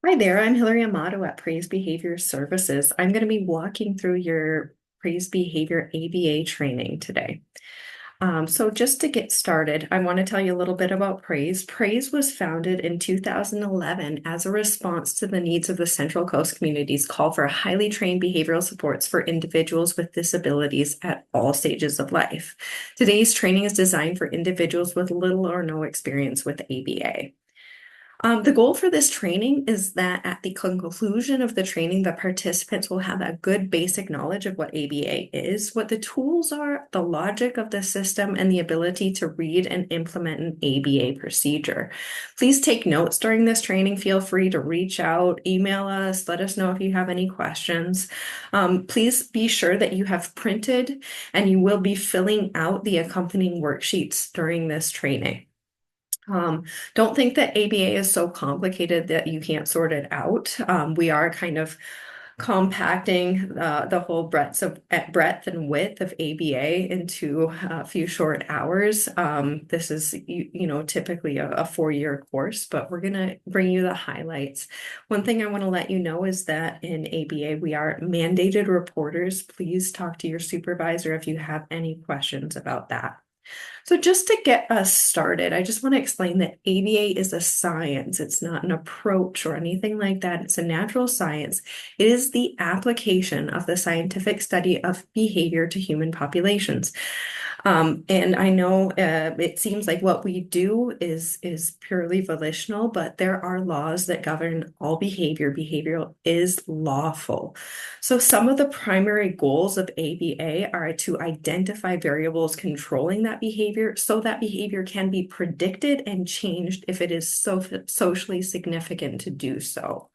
Hi there, I'm Hilary Amato at Praise Behavior Services. I'm going to be walking through your Praise Behavior ABA training today. So just to get started, I want to tell you a little bit about Praise. Praise was founded in 2011 as a response to the needs of the Central Coast community's call for highly trained behavioral supports for individuals with disabilities at all stages of life. Today's training is designed for individuals with little or no experience with ABA. The goal for this training is that at the conclusion of the training, the participants will have a good basic knowledge of what ABA is, what the tools are, the logic of the system, and the ability to read and implement an ABA procedure. Please take notes during this training. Feel free to reach out, email us, let us know if you have any questions. Please be sure that you have printed and you will be filling out the accompanying worksheets during this training. Don't think that ABA is so complicated that you can't sort it out. We are kind of compacting the whole breadth and width of ABA into a few short hours. This is, typically a 4-year course, but we're going to bring you the highlights. One thing I want to let you know is that in ABA, we are mandated reporters. Please talk to your supervisor if you have any questions about that. So just to get us started, I just want to explain that ABA is a science. It's not an approach or anything like that. It's a natural science. It is the application of the scientific study of behavior to human populations. And I know it seems like what we do is purely volitional, but there are laws that govern all behavior. Behavioral is lawful. So some of the primary goals of ABA are to identify variables controlling that behavior so that behavior can be predicted and changed if it is socially significant to do so.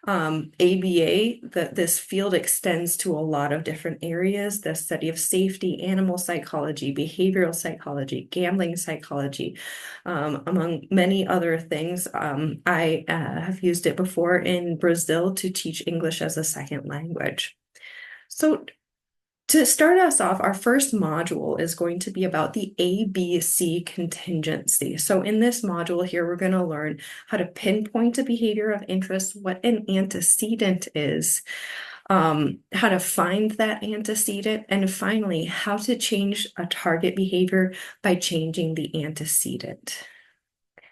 ABA, this field extends to a lot of different areas, the study of safety, animal psychology, behavioral psychology, gambling psychology, among many other things. I have used it before in Brazil to teach English as a second language. So to start us off, our first module is going to be about the A-B-C contingency. So in this module here, we're going to learn how to pinpoint a behavior of interest, what an antecedent is, how to find that antecedent, and finally, how to change a target behavior by changing the antecedent.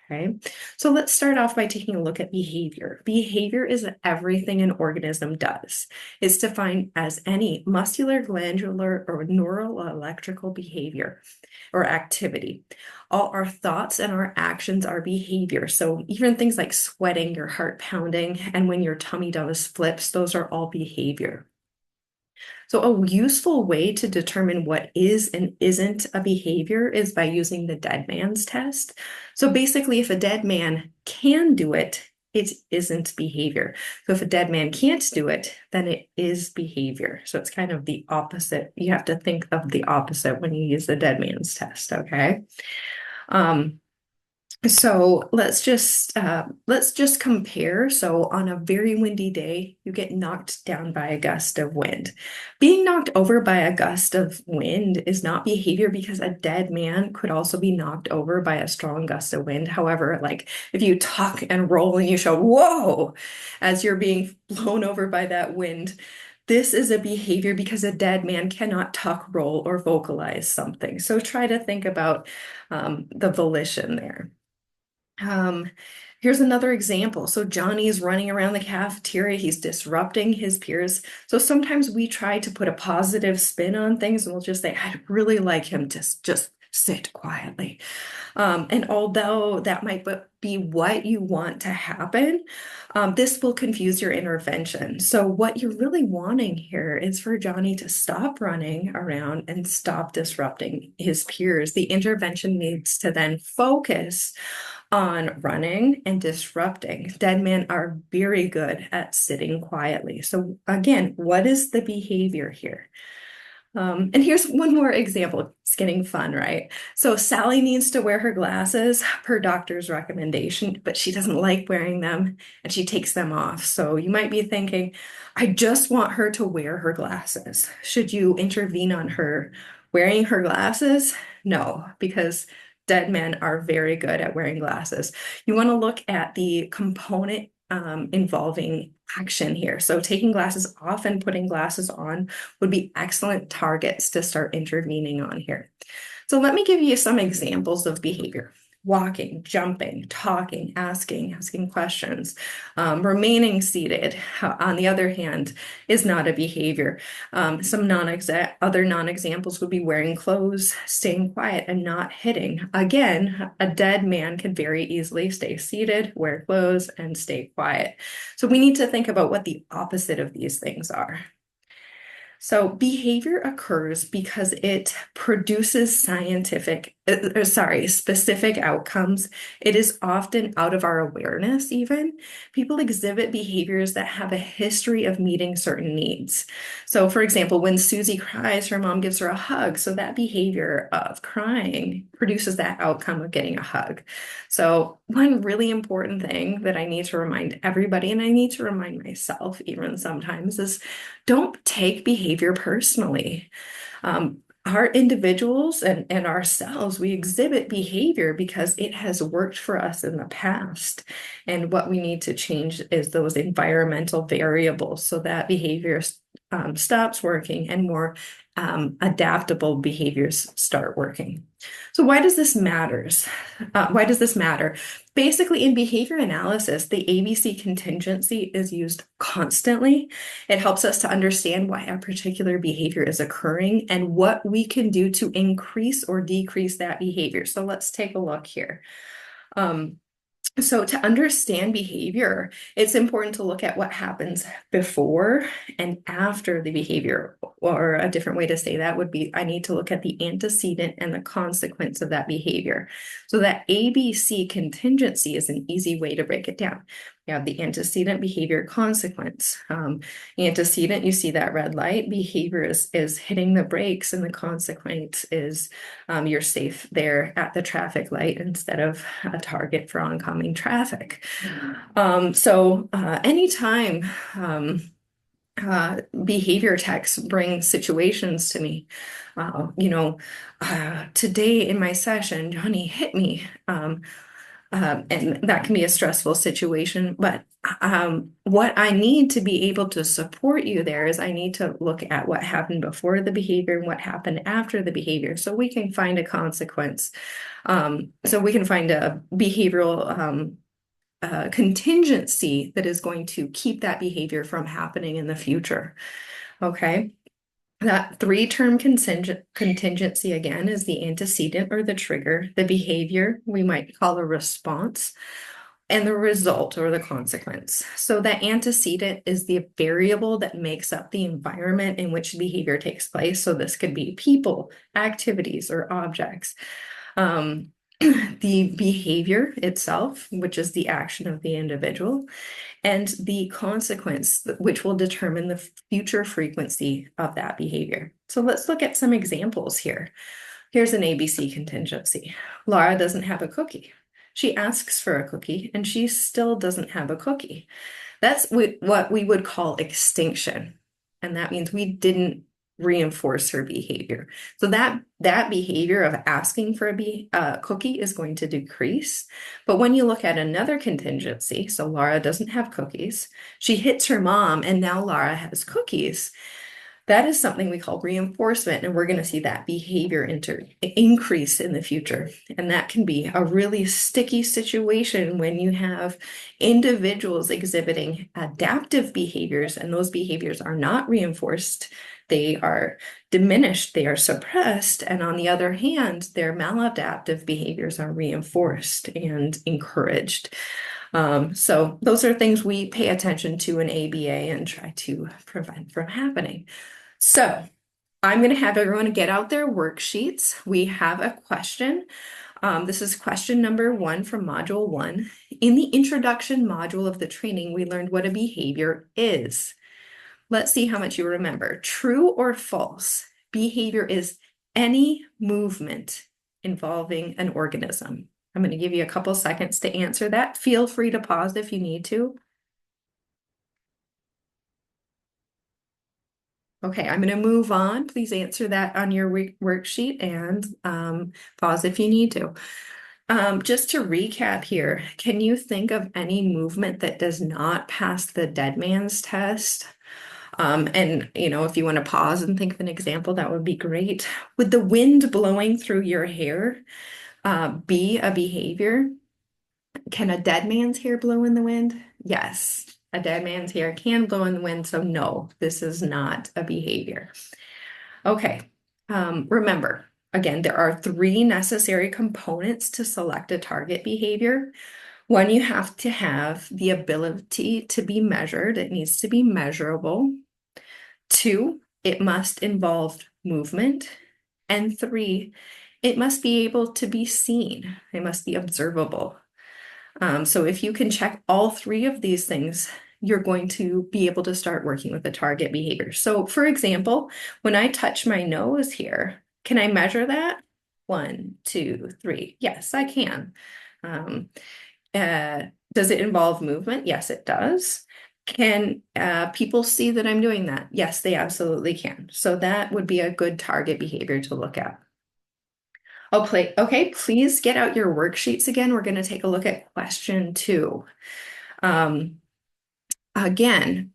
Okay, so let's start off by taking a look at behavior. Behavior is everything an organism does. It's defined as any muscular, glandular, or neural electrical behavior or activity. All our thoughts and our actions are behavior. So even things like sweating, your heart pounding, and when your tummy does flips, those are all behavior. So a useful way to determine what is and isn't a behavior is by using the dead man's test. So basically, if a dead man can do it, it isn't behavior. So if a dead man can't do it, then it is behavior. So it's kind of the opposite. You have to think of the opposite when you use the dead man's test, okay? So let's just compare. So on a very windy day, you get knocked down by a gust of wind. Being knocked over by a gust of wind is not behavior because a dead man could also be knocked over by a strong gust of wind. However, like if you tuck and roll and you show, whoa, as you're being blown over by that wind, this is a behavior because a dead man cannot tuck, roll, or vocalize something. So try to think about the volition there. Um, Here's another example. So Johnny's running around the cafeteria. He's disrupting his peers. So sometimes we try to put a positive spin on things and we'll just say, I'd really like him to just sit quietly. And although that might be what you want to happen, this will confuse your intervention. So what you're really wanting here is for Johnny to stop running around and stop disrupting his peers. The intervention needs to then focus on running and disrupting. Dead men are very good at sitting quietly. So again, what is the behavior here? And here's one more example. It's getting fun, right? So Sally needs to wear her glasses per doctor's recommendation, but she doesn't like wearing them and she takes them off. So you might be thinking, I just want her to wear her glasses. Should you intervene on her wearing her glasses? No, because dead men are very good at wearing glasses. You want to look at the component involving action here. So taking glasses off and putting glasses on would be excellent targets to start intervening on here. So let me give you some examples of behavior. Walking, jumping, talking, asking questions, remaining seated, on the other hand, is not a behavior. Some other non-examples would be wearing clothes, staying quiet, and not hitting. Again, a dead man can very easily stay seated, wear clothes, and stay quiet. So we need to think about what the opposite of these things are. So behavior occurs because it produces specific outcomes. It is often out of our awareness even. People exhibit behaviors that have a history of meeting certain needs. So for example, when Susie cries, her mom gives her a hug. So that behavior of crying produces that outcome of getting a hug. So one really important thing that I need to remind everybody, and I need to remind myself even sometimes, is don't take behavior personally. Our individuals and ourselves, we exhibit behavior because it has worked for us in the past. And what we need to change is those environmental variables so that behavior stops working and more adaptable behaviors start working. So why does this matters? Why does this matter? Basically, in behavior analysis, the A-B-C contingency is used constantly. It helps us to understand why a particular behavior is occurring and what we can do to increase or decrease that behavior. So let's take a look here. So to understand behavior, it's important to look at what happens before and after the behavior. Or a different way to say that would be, I need to look at the antecedent and the consequence of that behavior. So that ABC contingency is an easy way to break it down. We have the antecedent, behavior, consequence. Antecedent, you see that red light. Behavior is hitting the brakes, and the consequence is you're safe there at the traffic light instead of a target for oncoming traffic. Anytime behavior texts bring situations to me, today in my session, Johnny hit me. And that can be a stressful situation. But what I need to be able to support you there is I need to look at what happened before the behavior and what happened after the behavior so we can find a consequence. So we can find a behavioral contingency that is going to keep that behavior from happening in the future. Okay. That three-term contingency, again, is the antecedent or the trigger, the behavior we might call a response, and the result or the consequence. So that antecedent is the variable that makes up the environment in which behavior takes place. So this could be people, activities, or objects. The behavior itself, which is the action of the individual, and the consequence, which will determine the future frequency of that behavior. So let's look at some examples here. Here's an ABC contingency. Laura doesn't have a cookie. She asks for a cookie, and she still doesn't have a cookie. That's what we would call extinction. And that means we didn't reinforce her behavior. So that behavior of asking for a cookie is going to decrease. But when you look at another contingency, so Laura doesn't have cookies, she hits her mom, and now Laura has cookies. That is something we call reinforcement, and we're going to see that behavior increase in the future. And that can be a really sticky situation when you have individuals exhibiting adaptive behaviors, and those behaviors are not reinforced. They are diminished, they are suppressed, and on the other hand, their maladaptive behaviors are reinforced and encouraged. So those are things we pay attention to in ABA and try to prevent from happening. So I'm going to have everyone get out their worksheets. We have a question. This is question number 1 from module 1. In the introduction module of the training, we learned what a behavior is. Let's see how much you remember. True or false? Behavior is any movement involving an organism. I'm going to give you a couple seconds to answer that. Feel free to pause if you need to. Okay, I'm going to move on. Please answer that on your worksheet and pause if you need to. Just to recap here, can you think of any movement that does not pass the dead man's test? And if you want to pause and think of an example, that would be great. Would the wind blowing through your hair be a behavior? Can a dead man's hair blow in the wind? Yes, a dead man's hair can blow in the wind, so no, this is not a behavior. Okay, remember, again, there are three necessary components to select a target behavior. One, you have to have the ability to be measured. It needs to be measurable. Two, it must involve movement. And three, it must be able to be seen. It must be observable. So if you can check all three of these things, you're going to be able to start working with the target behavior. So for example, when I touch my nose here, can I measure that? 1, 2, 3. Yes, I can. Does it involve movement? Yes, it does. Can people see that I'm doing that? Yes, they absolutely can. So that would be a good target behavior to look at. Okay, please get out your worksheets again. We're going to take a look at question 2. Again,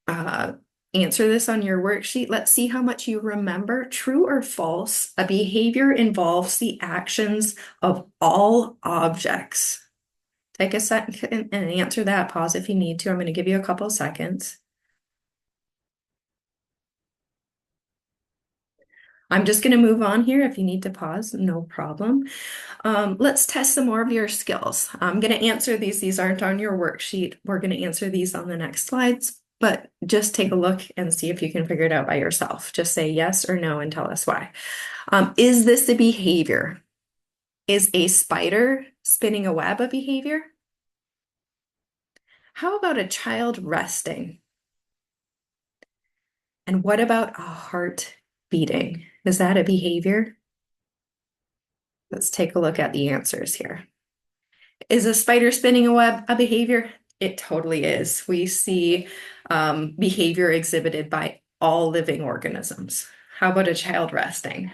answer this on your worksheet. Let's see how much you remember. True or false, a behavior involves the actions of all objects. Take a second and answer that. Pause if you need to. I'm going to give you a couple seconds. I'm just going to move on here. If you need to pause, no problem. Let's test some more of your skills. I'm going to answer these. These aren't on your worksheet. We're going to answer these on the next slides, but just take a look and see if you can figure it out by yourself. Just say yes or no and tell us why. Is this a behavior? Is a spider spinning a web a behavior? How about a child resting? And what about a heart beating? Is that a behavior? Let's take a look at the answers here. Is a spider spinning a web a behavior? It totally is. We see behavior exhibited by all living organisms. How about a child resting?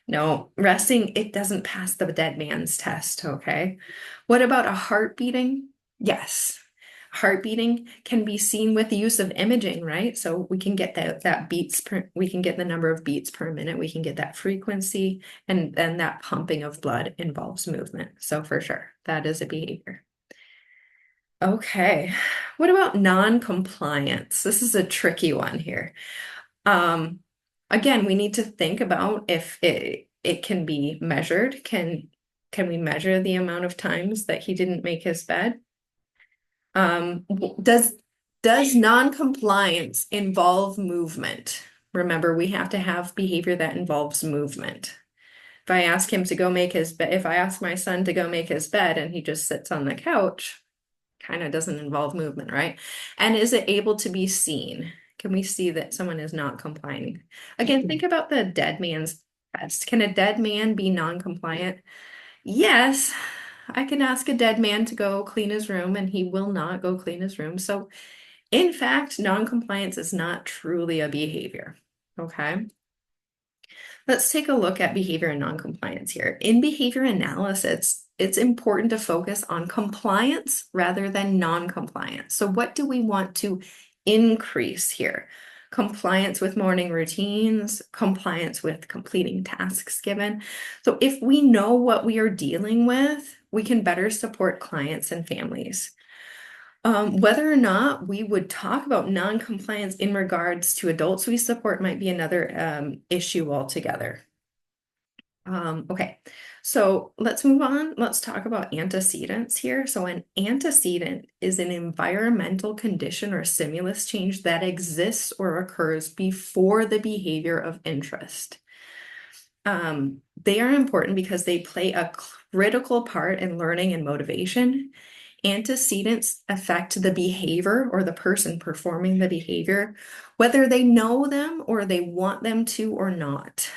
No, resting, it doesn't pass the dead man's test, okay? What about a heart beating? Yes. Heart beating can be seen with the use of imaging, right? So we can get that beats per, we can get the number of beats per minute, we can get that frequency, and then that pumping of blood involves movement. So for sure, that is a behavior. Okay, what about non-compliance? This is a tricky one here. Again, we need to think about if it can be measured. Can we measure the amount of times that he didn't make his bed? Does non-compliance involve movement? Remember, we have to have behavior that involves movement. If I ask him to go make his bed, if I ask my son to go make his bed and he just sits on the couch, kind of doesn't involve movement, right? And is it able to be seen? Can we see that someone is not complying? Again, think about the dead man's test. Can a dead man be non-compliant? Yes, I can ask a dead man to go clean his room and he will not go clean his room. So in fact, non-compliance is not truly a behavior, okay? Let's take a look at behavior and non-compliance here. In behavior analysis, it's important to focus on compliance rather than non-compliance. So what do we want to increase here? Compliance with morning routines, compliance with completing tasks given. So if we know what we are dealing with, we can better support clients and families. Whether or not we would talk about non-compliance in regards to adults we support might be another issue altogether. Okay, so let's move on. Let's talk about antecedents here. So an antecedent is an environmental condition or stimulus change that exists or occurs before the behavior of interest. They are important because they play a critical part in learning and motivation. Antecedents affect the behavior or the person performing the behavior, whether they know them or they want them to or not.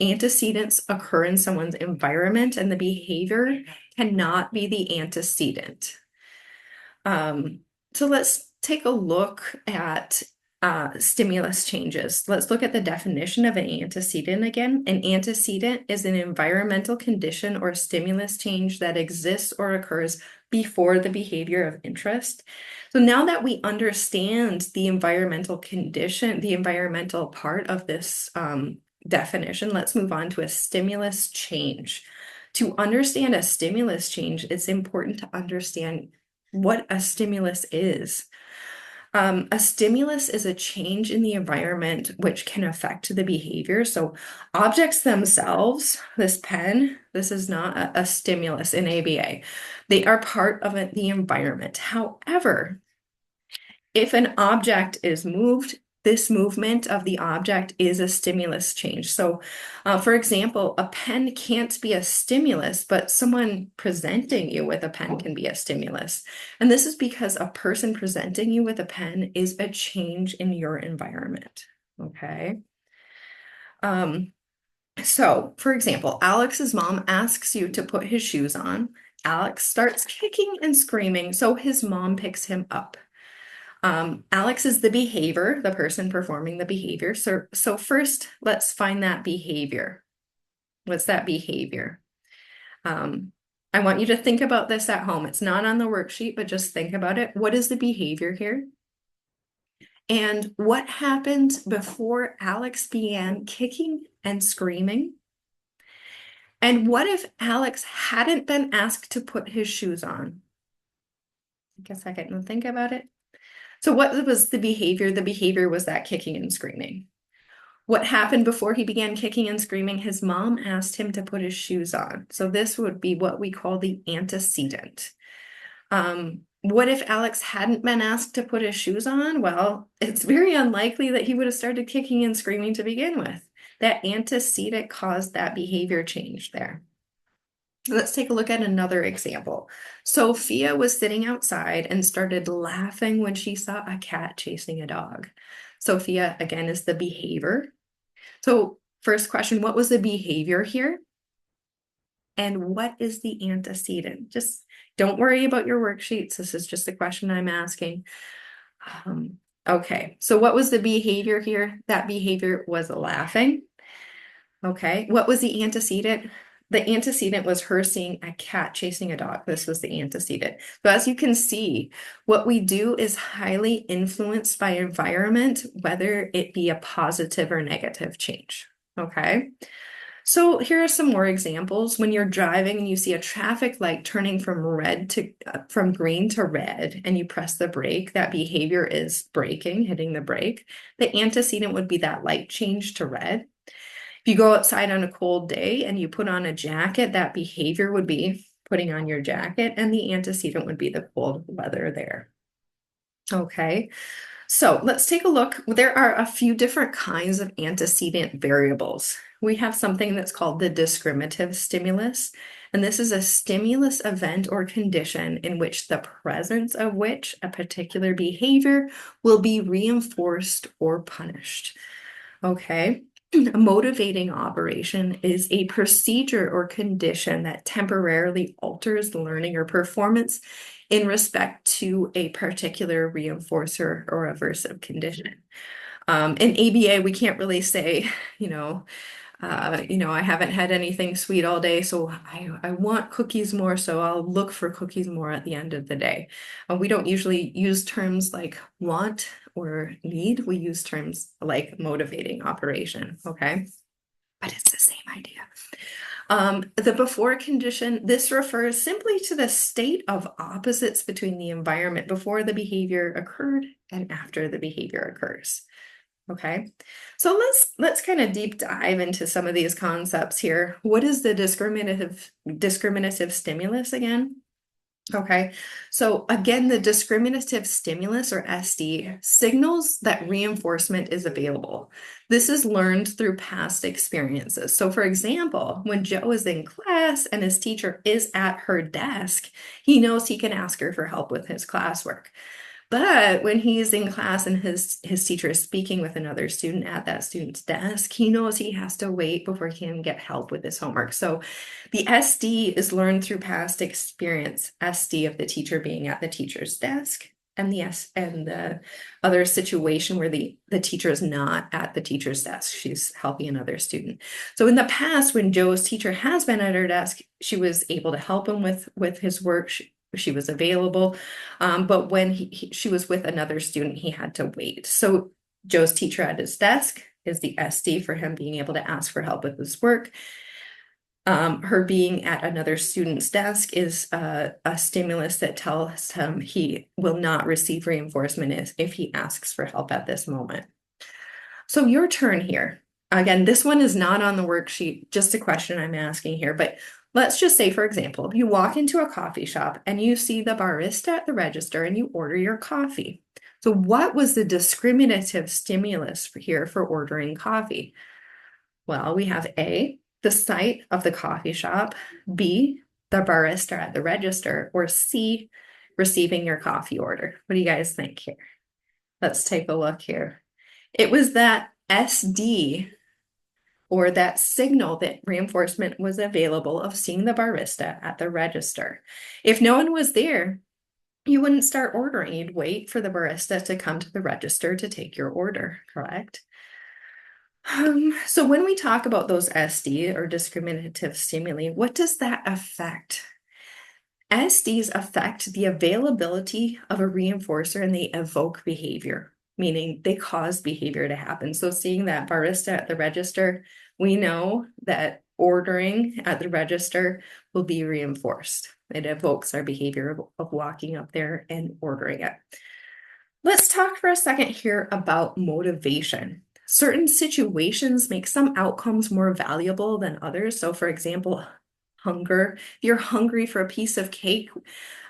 Antecedents occur in someone's environment and the behavior cannot be the antecedent. So let's take a look at stimulus changes. Let's look at the definition of an antecedent again. An antecedent is an environmental condition or stimulus change that exists or occurs before the behavior of interest. So now that we understand the environmental condition, the environmental part of this definition, let's move on to a stimulus change. To understand a stimulus change, it's important to understand what a stimulus is. A stimulus is a change in the environment which can affect the behavior. So objects themselves, this pen, this is not a stimulus in ABA. They are part of the environment. However, if an object is moved, this movement of the object is a stimulus change. So, for example, a pen can't be a stimulus, but someone presenting you with a pen can be a stimulus. And this is because a person presenting you with a pen is a change in your environment, okay? So, for example, Alex's mom asks you to put his shoes on. Alex starts kicking and screaming, so his mom picks him up. Alex is the behavior, the person performing the behavior. So first, let's find that behavior. What's that behavior? I want you to think about this at home. It's not on the worksheet, but just think about it. What is the behavior here? And what happened before Alex began kicking and screaming? And what if Alex hadn't been asked to put his shoes on? Take a second and think about it. So what was the behavior? The behavior was that kicking and screaming. What happened before he began kicking and screaming? His mom asked him to put his shoes on. So this would be what we call the antecedent. What if Alex hadn't been asked to put his shoes on? Well, it's very unlikely that he would have started kicking and screaming to begin with. That antecedent caused that behavior change there. Let's take a look at another example. Sophia was sitting outside and started laughing when she saw a cat chasing a dog. Sophia, again, is the behavior. So first question, what was the behavior here? And what is the antecedent? Just don't worry about your worksheets. This is just a question I'm asking. Okay, so what was the behavior here? That behavior was laughing. Okay, what was the antecedent? The antecedent was her seeing a cat chasing a dog. This was the antecedent. So as you can see, what we do is highly influenced by environment, whether it be a positive or negative change. Okay. So here are some more examples. When you're driving and you see a traffic light turning from from green to red, and you press the brake, that behavior is braking, hitting the brake. The antecedent would be that light change to red. If you go outside on a cold day and you put on a jacket, that behavior would be putting on your jacket, and the antecedent would be the cold weather there. Okay, so let's take a look. There are a few different kinds of antecedent variables. We have something that's called the discriminative stimulus, and this is a stimulus event or condition in which the presence of which a particular behavior will be reinforced or punished. Okay. A motivating operation is a procedure or condition that temporarily alters learning or performance in respect to a particular reinforcer or aversive condition. In ABA, we can't really say, I haven't had anything sweet all day, so I want cookies more, so I'll look for cookies more at the end of the day. We don't usually use terms like want or need. We use terms like motivating operation, okay? But it's the same idea. The before condition, this refers simply to the state of opposites between the environment before the behavior occurred and after the behavior occurs. Okay, so let's kind of deep dive into some of these concepts here. What is the discriminative stimulus again? Okay, so again, the discriminative stimulus, or SD, signals that reinforcement is available. This is learned through past experiences. So for example, when Joe is in class and his teacher is at her desk, he knows he can ask her for help with his classwork. But when he's in class and his teacher is speaking with another student at that student's desk, he knows he has to wait before he can get help with his homework. So the SD is learned through past experience, SD of the teacher being at the teacher's desk, and the other situation where the teacher is not at the teacher's desk. She's helping another student. So in the past, when Joe's teacher has been at her desk, she was able to help him with his work. She was available. But when she was with another student, he had to wait. So Joe's teacher at his desk is the SD for him being able to ask for help with his work. Her being at another student's desk is a stimulus that tells him he will not receive reinforcement if he asks for help at this moment. So your turn here. Again, this one is not on the worksheet, just a question I'm asking here, but let's just say, for example, you walk into a coffee shop and you see the barista at the register and you order your coffee. So what was the discriminative stimulus here for ordering coffee? Well, we have A, the site of the coffee shop, B, the barista at the register, or C, receiving your coffee order. What do you guys think here? Let's take a look here. It was that SD, or that signal that reinforcement was available of seeing the barista at the register. If no one was there, you wouldn't start ordering. You'd wait for the barista to come to the register to take your order, correct? So when we talk about those SD or discriminative stimuli, what does that affect? SDs affect the availability of a reinforcer and they evoke behavior, meaning they cause behavior to happen. So seeing that barista at the register, we know that ordering at the register will be reinforced. It evokes our behavior of walking up there and ordering it. Let's talk for a second here about motivation. Certain situations make some outcomes more valuable than others. So for example, hunger. If you're hungry for a piece of cake,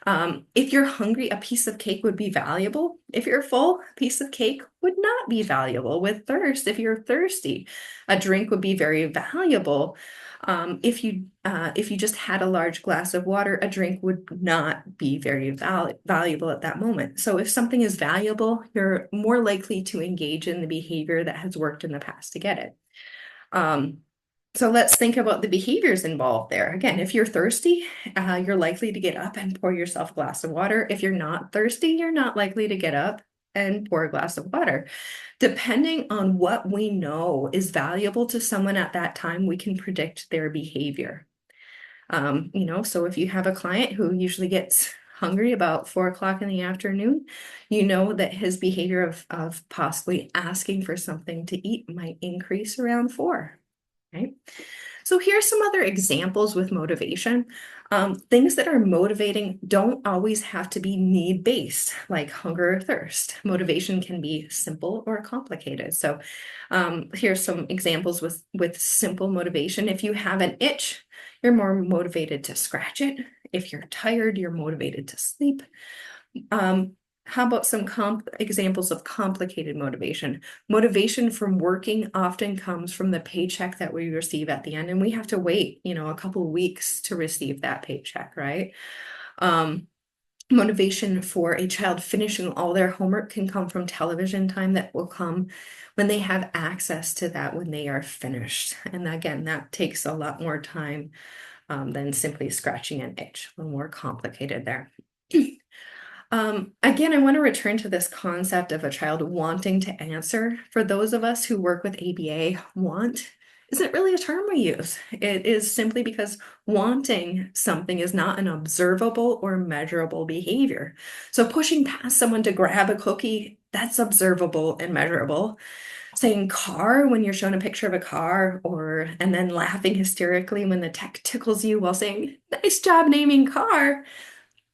if you're hungry, a piece of cake would be valuable. If you're full, a piece of cake would not be valuable. With thirst, if you're thirsty, a drink would be very valuable. If you just had a large glass of water, a drink would not be very valuable at that moment. So if something is valuable, you're more likely to engage in the behavior that has worked in the past to get it. So let's think about the behaviors involved there. Again, if you're thirsty, you're likely to get up and pour yourself a glass of water. If you're not thirsty, you're not likely to get up and pour a glass of water. Depending on what we know is valuable to someone at that time, we can predict their behavior. So if you have a client who usually gets hungry about 4 o'clock in the afternoon, you know that his behavior of possibly asking for something to eat might increase around 4. Right? So here's some other examples with motivation. Things that are motivating don't always have to be need-based, like hunger or thirst. Motivation can be simple or complicated. So here's some examples with simple motivation. If you have an itch, you're more motivated to scratch it. If you're tired, you're motivated to sleep. How about some examples of complicated motivation? Motivation from working often comes from the paycheck that we receive at the end, and we have to wait, a couple of weeks to receive that paycheck, right? Motivation for a child finishing all their homework can come from television time that will come when they have access to that when they are finished. And again, that takes a lot more time than simply scratching an itch. A little more complicated there. Again, I want to return to this concept of a child wanting to answer. For those of us who work with ABA, want isn't really a term we use. It is simply because wanting something is not an observable or measurable behavior. So pushing past someone to grab a cookie, that's observable and measurable. Saying car when you're shown a picture of a car, and then laughing hysterically when the tech tickles you while saying, nice job naming car.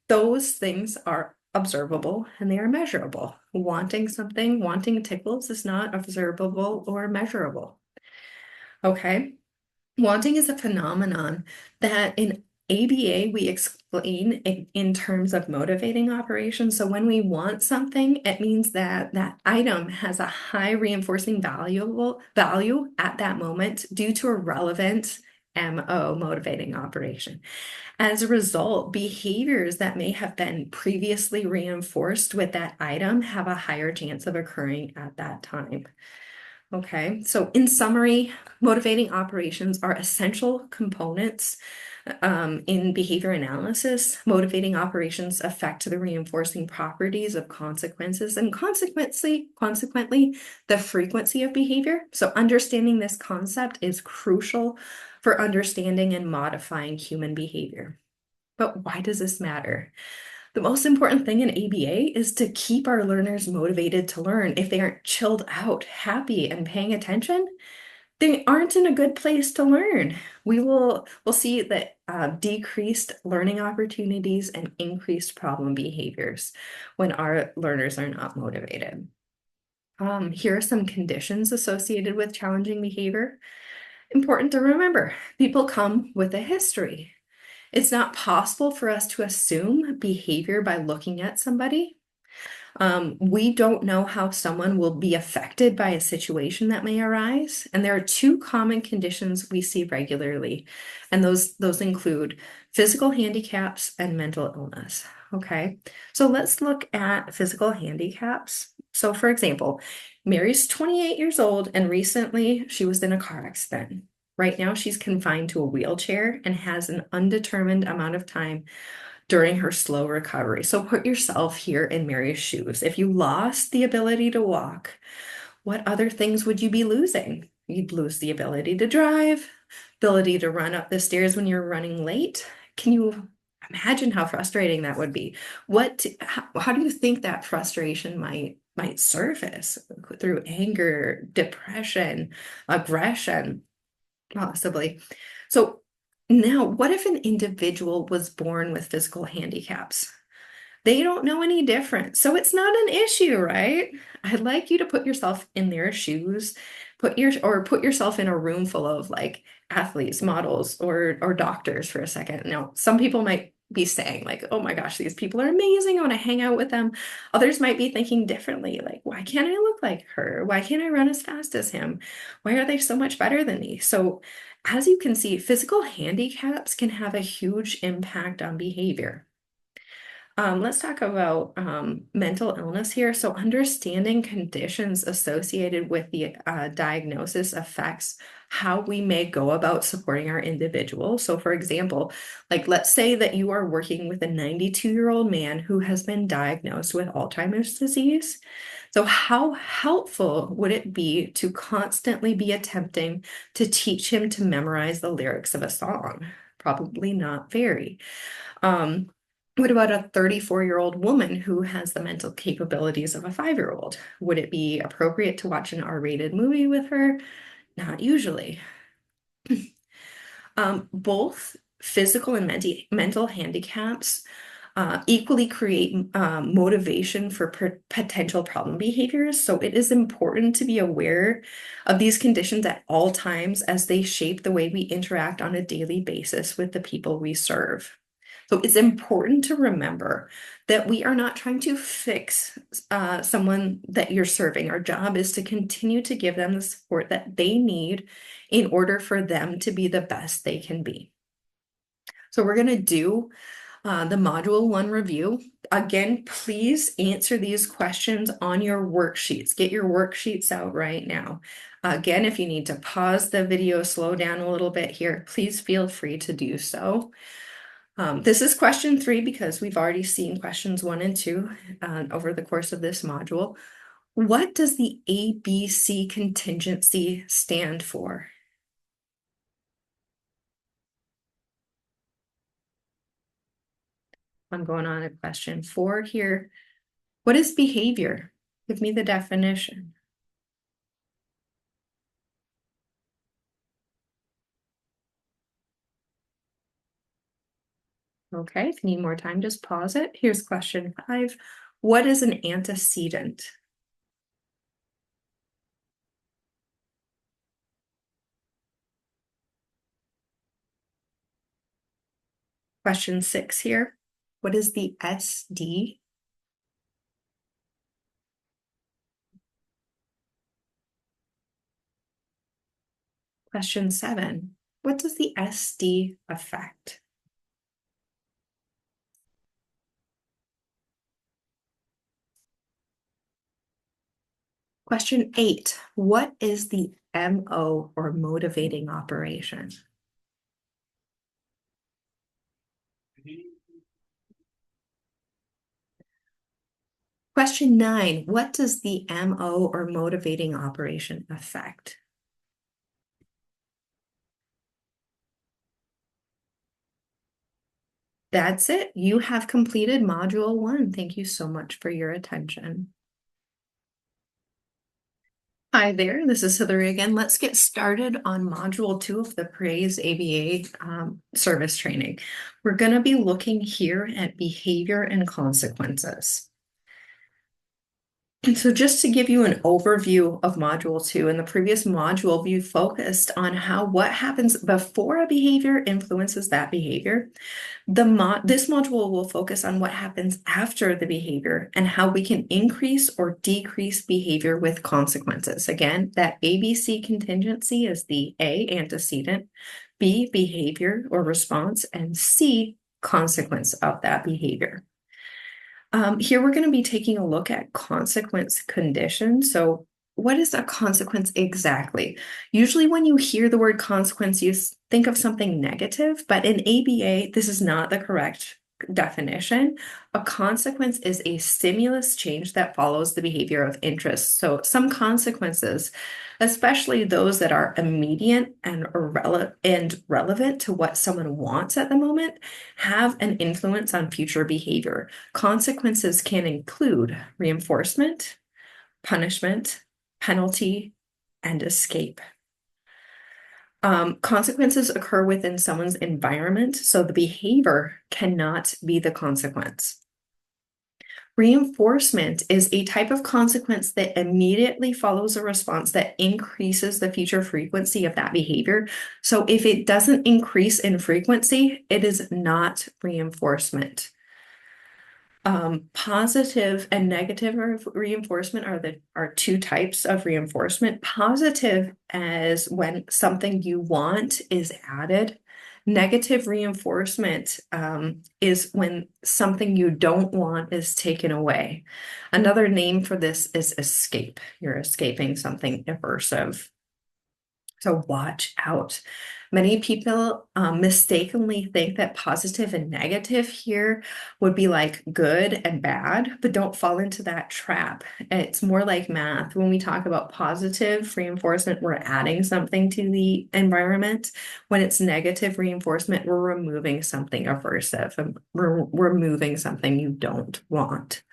Those things are observable and they are measurable. Wanting something, wanting tickles is not observable or measurable. Okay. Wanting is a phenomenon that in ABA we explain in terms of motivating operations. So when we want something, it means that that item has a high reinforcing value at that moment due to a relevant MO, motivating operation. As a result, behaviors that may have been previously reinforced with that item have a higher chance of occurring at that time. Okay, so in summary, motivating operations are essential components In behavior analysis, motivating operations affect the reinforcing properties of consequences and consequently, the frequency of behavior. So understanding this concept is crucial for understanding and modifying human behavior. But why does this matter? The most important thing in ABA is to keep our learners motivated to learn. If they aren't chilled out, happy, and paying attention, they aren't in a good place to learn. We'll see that decreased learning opportunities and increased problem behaviors when our learners are not motivated. Here are some conditions associated with challenging behavior. Important to remember, people come with a history. It's not possible for us to assume behavior by looking at somebody. We don't know how someone will be affected by a situation that may arise. And there are two common conditions we see regularly, and those include physical handicaps and mental illness. Okay, so let's look at physical handicaps. So for example, Mary's 28 years old and recently she was in a car accident. Right now she's confined to a wheelchair and has an undetermined amount of time during her slow recovery. So put yourself here in Mary's shoes. If you lost the ability to walk, what other things would you be losing? You'd lose the ability to drive, ability to run up the stairs when you're running late. Can you imagine how frustrating that would be? How do you think that frustration might surface through anger, depression, aggression, possibly? So now, what if an individual was born with physical handicaps? They don't know any different. So it's not an issue, right? I'd like you to put yourself in their shoes, put yourself in a room full of like athletes, models, or doctors for a second. Now, some people might be saying like, "Oh my gosh, these people are amazing. I want to hang out with them." Others might be thinking differently, like, "Why can't I look like her? Why can't I run as fast as him? Why are they so much better than me?" So, as you can see, physical handicaps can have a huge impact on behavior. Let's talk about mental illness here. So understanding conditions associated with the diagnosis affects how we may go about supporting our individual. So for example, like let's say that you are working with a 92-year-old man who has been diagnosed with Alzheimer's disease. So how helpful would it be to constantly be attempting to teach him to memorize the lyrics of a song? Probably not very. Um, what about a 34-year-old woman who has the mental capabilities of a 5-year-old? Would it be appropriate to watch an R-rated movie with her? Not usually. Both physical and mental handicaps equally create motivation for potential problem behaviors. So it is important to be aware of these conditions at all times as they shape the way we interact on a daily basis with the people we serve. So it's important to remember that we are not trying to fix someone that you're serving. Our job is to continue to give them the support that they need in order for them to be the best they can be. So we're going to do the Module 1 review. Again, please answer these questions on your worksheets. Get your worksheets out right now. Again, if you need to pause the video, slow down a little bit here, please feel free to do so. This is question 3 because we've already seen questions 1 and 2 over the course of this module. What does the A-B-C contingency stand for? I'm going on to question 4 here. What is behavior? Give me the definition. Okay, if you need more time, just pause it. Here's question 5. What is an antecedent? Question 6 here. What is the SD? Question 7. What does the SD affect? Question 8. What is the MO or motivating operation? Question 9, what does the MO or motivating operation affect? That's it. You have completed Module 1. Thank you so much for your attention. Hi there, this is Hillary again. Let's get started on Module 2 of the Praise ABA service training. We're going to be looking here at behavior and consequences. And so just to give you an overview of Module 2, in the previous module, we focused on how what happens before a behavior influences that behavior. This module will focus on what happens after the behavior and how we can increase or decrease behavior with consequences. Again, that A-B-C contingency is the A, antecedent, B, behavior or response, and C, consequence of that behavior. Here we're going to be taking a look at consequence conditions. So what is a consequence exactly? Usually when you hear the word consequence, you think of something negative, but in ABA, this is not the correct definition. A consequence is a stimulus change that follows the behavior of interest. So some consequences, especially those that are immediate and relevant to what someone wants at the moment, have an influence on future behavior. Consequences can include reinforcement, punishment, penalty, and escape. Consequences occur within someone's environment, so the behavior cannot be the consequence. Reinforcement is a type of consequence that immediately follows a response that increases the future frequency of that behavior. So if it doesn't increase in frequency, it is not reinforcement. Positive and negative reinforcement are two types of reinforcement. Positive as when something you want is added. Negative reinforcement is when something you don't want is taken away. Another name for this is escape. You're escaping something aversive. So watch out. Many people mistakenly think that positive and negative here would be like good and bad, but don't fall into that trap. It's more like math. When we talk about positive reinforcement, we're adding something to the environment. When it's negative reinforcement, we're removing something aversive, and we're removing something you don't want.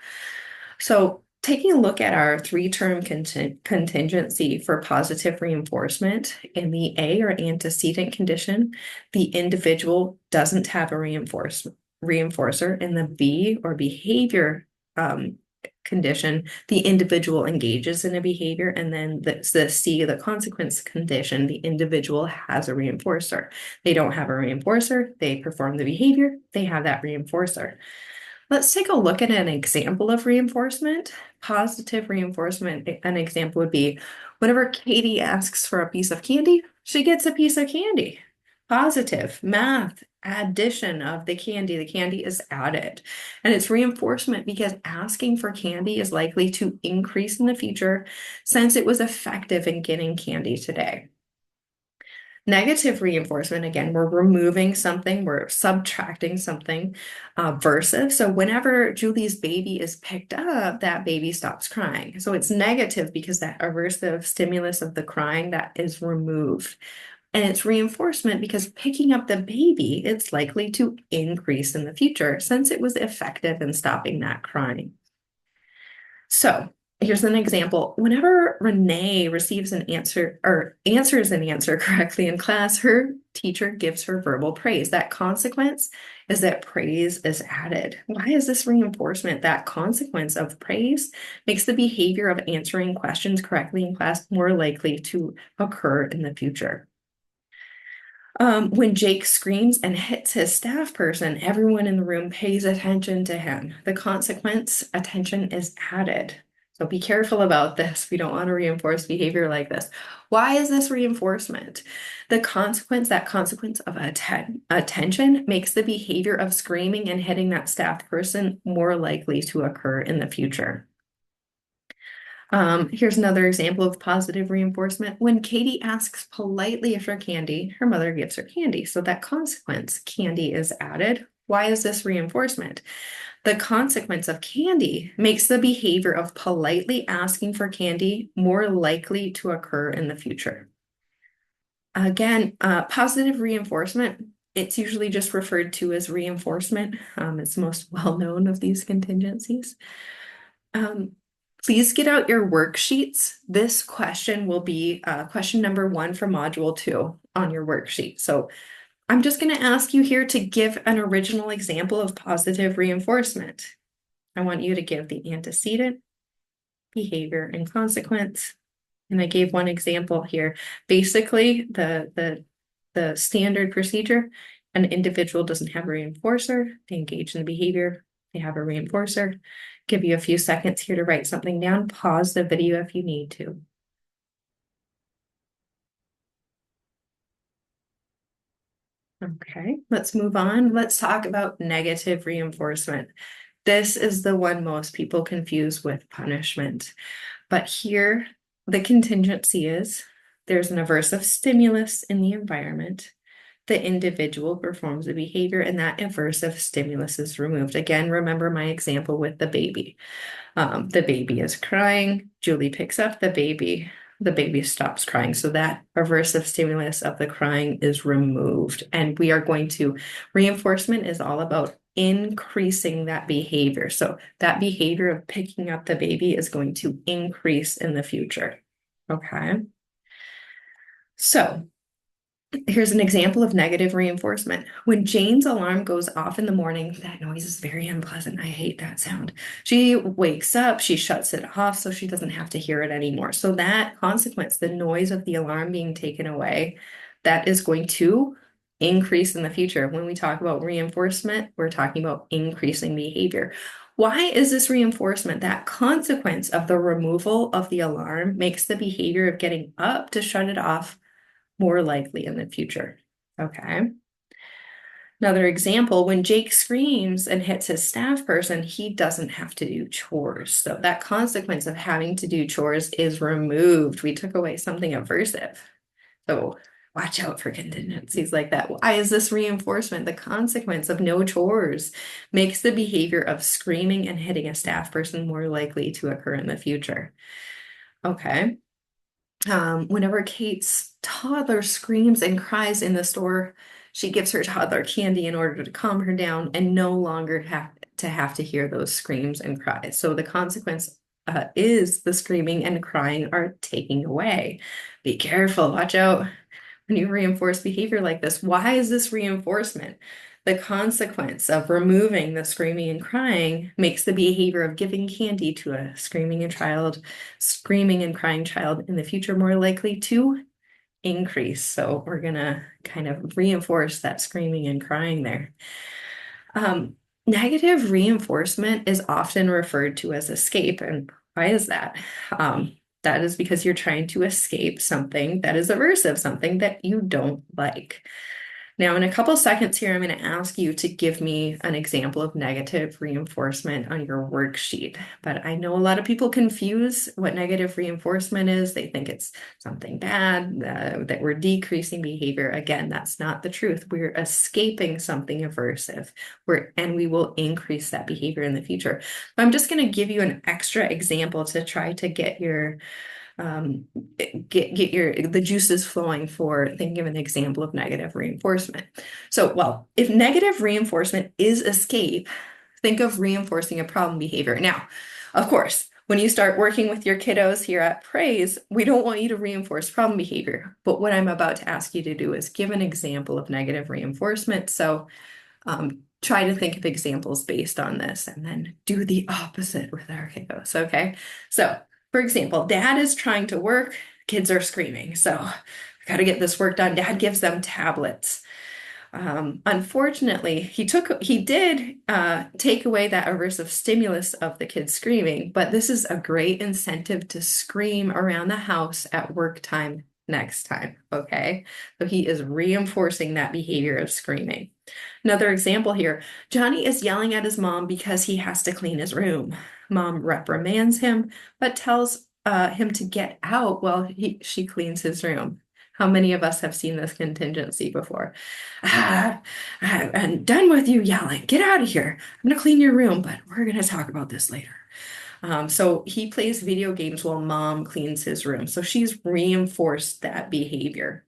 So taking a look at our three-term contingency for positive reinforcement, in the A or antecedent condition, the individual doesn't have a reinforcer. In the B or behavior condition, the individual engages in a behavior, and then the C, the consequence condition, the individual has a reinforcer. They don't have a reinforcer, they perform the behavior, they have that reinforcer. Let's take a look at an example of reinforcement. Positive reinforcement, an example would be whenever Katie asks for a piece of candy, she gets a piece of candy. Positive, math, addition of the candy is added. And it's reinforcement because asking for candy is likely to increase in the future since it was effective in getting candy today. Negative reinforcement, again, we're removing something, we're subtracting something aversive. So whenever Julie's baby is picked up, that baby stops crying. So it's negative because that aversive stimulus of the crying, that is removed. And it's reinforcement because picking up the baby, it's likely to increase in the future since it was effective in stopping that crying. So here's an example. Whenever Renee receives an answer or answers an answer correctly in class, her teacher gives her verbal praise. That consequence is that praise is added. Why is this reinforcement? That consequence of praise makes the behavior of answering questions correctly in class more likely to occur in the future. When Jake screams and hits his staff person, everyone in the room pays attention to him. The consequence, attention is added. So be careful about this. We don't want to reinforce behavior like this. Why is this reinforcement? The consequence, that consequence of attention makes the behavior of screaming and hitting that staff person more likely to occur in the future. Here's another example of positive reinforcement. When Katie asks politely for candy, her mother gives her candy. So that consequence, candy is added. Why is this reinforcement? The consequence of candy makes the behavior of politely asking for candy more likely to occur in the future. Again, positive reinforcement, it's usually just referred to as reinforcement. It's most well known of these contingencies. Um, Please get out your worksheets. This question will be question number 1 for module 2 on your worksheet. So I'm just going to ask you here to give an original example of positive reinforcement. I want you to give the antecedent, behavior, and consequence. And I gave one example here. Basically, the standard procedure, an individual doesn't have a reinforcer, they engage in the behavior, they have a reinforcer. Give you a few seconds here to write something down. Pause the video if you need to. Okay, let's move on. Let's talk about negative reinforcement. This is the one most people confuse with punishment. But here, the contingency is there's an aversive stimulus in the environment. The individual performs the behavior, and that aversive stimulus is removed. Again, remember my example with the baby. The baby is crying. Julie picks up the baby stops crying. So that aversive stimulus of the crying is removed. And we are going to, reinforcement is all about increasing that behavior. So that behavior of picking up the baby is going to increase in the future. Okay. So here's an example of negative reinforcement. When Jane's alarm goes off in the morning, that noise is very unpleasant. I hate that sound. She wakes up, she shuts it off so she doesn't have to hear it anymore. So that consequence, the noise of the alarm being taken away, that is going to increase in the future. When we talk about reinforcement, we're talking about increasing behavior. Why is this reinforcement? That consequence of the removal of the alarm makes the behavior of getting up to shut it off more likely in the future. Okay. Another example, when Jake screams and hits his staff person, he doesn't have to do chores. So that consequence of having to do chores is removed. We took away something aversive. So watch out for contingencies like that. Why is this reinforcement? The consequence of no chores makes the behavior of screaming and hitting a staff person more likely to occur in the future. Okay. Whenever Kate's toddler screams and cries in the store, she gives her toddler candy in order to calm her down and no longer have to hear those screams and cries. So the consequence is the screaming and crying are taken away. Be careful, watch out when you reinforce behavior like this. Why is this reinforcement? The consequence of removing the screaming and crying makes the behavior of giving candy to a screaming and crying child in the future more likely to increase. So we're gonna kind of reinforce that screaming and crying there. Negative reinforcement is often referred to as escape. And why is that? That is because you're trying to escape something that is aversive, something that you don't like. Now, in a couple seconds here, I'm going to ask you to give me an example of negative reinforcement on your worksheet. But I know a lot of people confuse what negative reinforcement is. They think it's something bad, that we're decreasing behavior. Again, that's not the truth. We're escaping something aversive, and we will increase that behavior in the future. I'm just going to give you an extra example to try to get your the juices flowing for thinking of an example of negative reinforcement. So, well, if negative reinforcement is escape, think of reinforcing a problem behavior. Now, of course, when you start working with your kiddos here at Praise, we don't want you to reinforce problem behavior. But what I'm about to ask you to do is give an example of negative reinforcement. So try to think of examples based on this and then do the opposite with our kiddos, okay? So for example, dad is trying to work, kids are screaming. So I got to get this work done. Dad gives them tablets. Unfortunately, he did take away that aversive stimulus of the kids screaming, but this is a great incentive to scream around the house at work time next time, okay? So he is reinforcing that behavior of screaming. Another example here, Johnny is yelling at his mom because he has to clean his room. Mom reprimands him, but tells him to get out while she cleans his room. How many of us have seen this contingency before? Ah, I'm done with you yelling. Get out of here. I'm gonna clean your room, but we're gonna talk about this later. So he plays video games while mom cleans his room. So she's reinforced that behavior.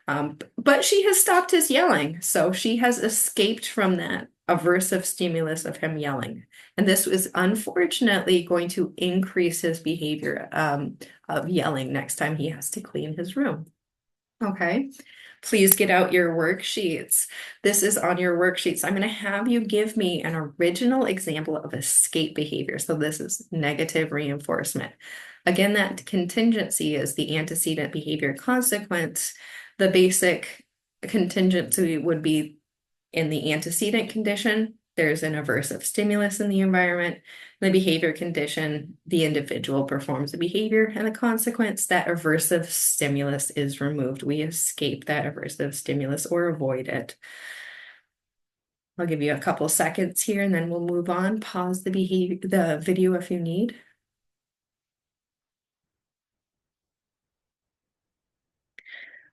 But she has stopped his yelling. So she has escaped from that aversive stimulus of him yelling. And this is unfortunately going to increase his behavior of yelling next time he has to clean his room. Okay. Please get out your worksheets. This is on your worksheets. I'm going to have you give me an original example of escape behavior. So this is negative reinforcement. Again, that contingency is the antecedent behavior consequence. The basic contingency would be in the antecedent condition, there's an aversive stimulus in the environment. The behavior condition, the individual performs the behavior, and the consequence, that aversive stimulus is removed. We escape that aversive stimulus or avoid it. I'll give you a couple seconds here and then we'll move on. Pause the video if you need.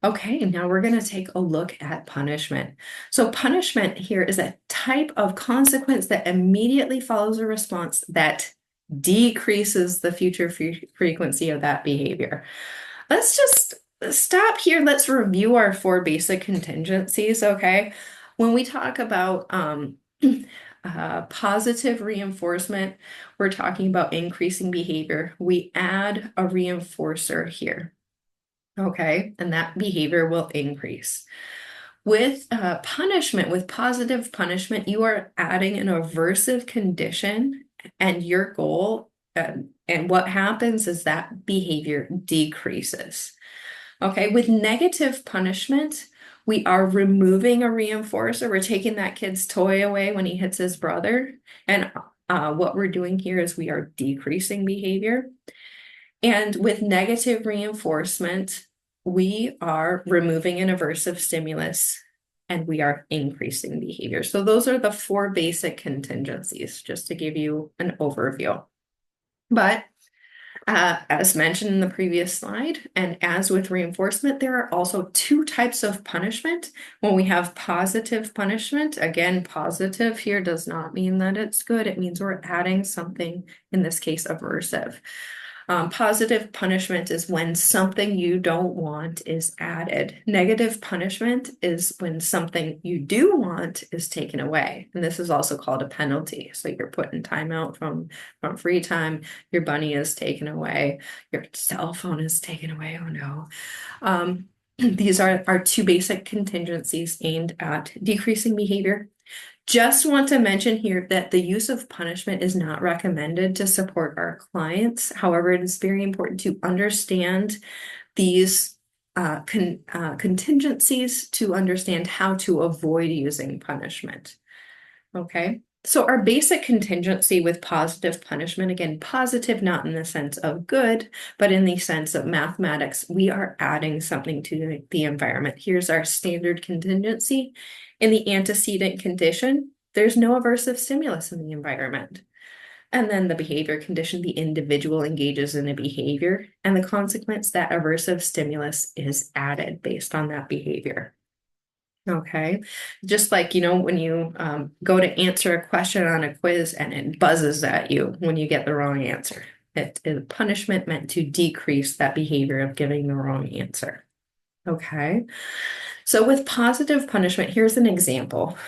Okay, now we're going to take a look at punishment. So punishment here is a type of consequence that immediately follows a response that decreases the future frequency of that behavior. Let's just stop here. Let's review our four basic contingencies, okay? When we talk about positive reinforcement, we're talking about increasing behavior. We add a reinforcer here. Okay, and that behavior will increase. With punishment, with positive punishment, you are adding an aversive condition, and your goal, and what happens is that behavior decreases. Okay, with negative punishment, we are removing a reinforcer. We're taking that kid's toy away when he hits his brother. And what we're doing here is we are decreasing behavior. And with negative reinforcement, we are removing an aversive stimulus and we are increasing behavior. So those are the four basic contingencies, just to give you an overview. But as mentioned in the previous slide, and as with reinforcement, there are also two types of punishment. When we have positive punishment, again, positive here does not mean that it's good. It means we're adding something, in this case, aversive. Positive punishment is when something you don't want is added. Negative punishment is when something you do want is taken away. And this is also called a penalty. So you're putting time out from free time, your bunny is taken away, your cell phone is taken away. Oh no. These are our two basic contingencies aimed at decreasing behavior. Just want to mention here that the use of punishment is not recommended to support our clients. However, it is very important to understand these contingencies to understand how to avoid using punishment. Okay, so our basic contingency with positive punishment, again, positive not in the sense of good, but in the sense of mathematics, we are adding something to the environment. Here's our standard contingency. In the antecedent condition, there's no aversive stimulus in the environment. And then the behavior condition, the individual engages in a behavior, and the consequence, that aversive stimulus is added based on that behavior. Okay, just like, when you go to answer a question on a quiz and it buzzes at you when you get the wrong answer. It is punishment meant to decrease that behavior of giving the wrong answer. Okay, so with positive punishment, here's an example.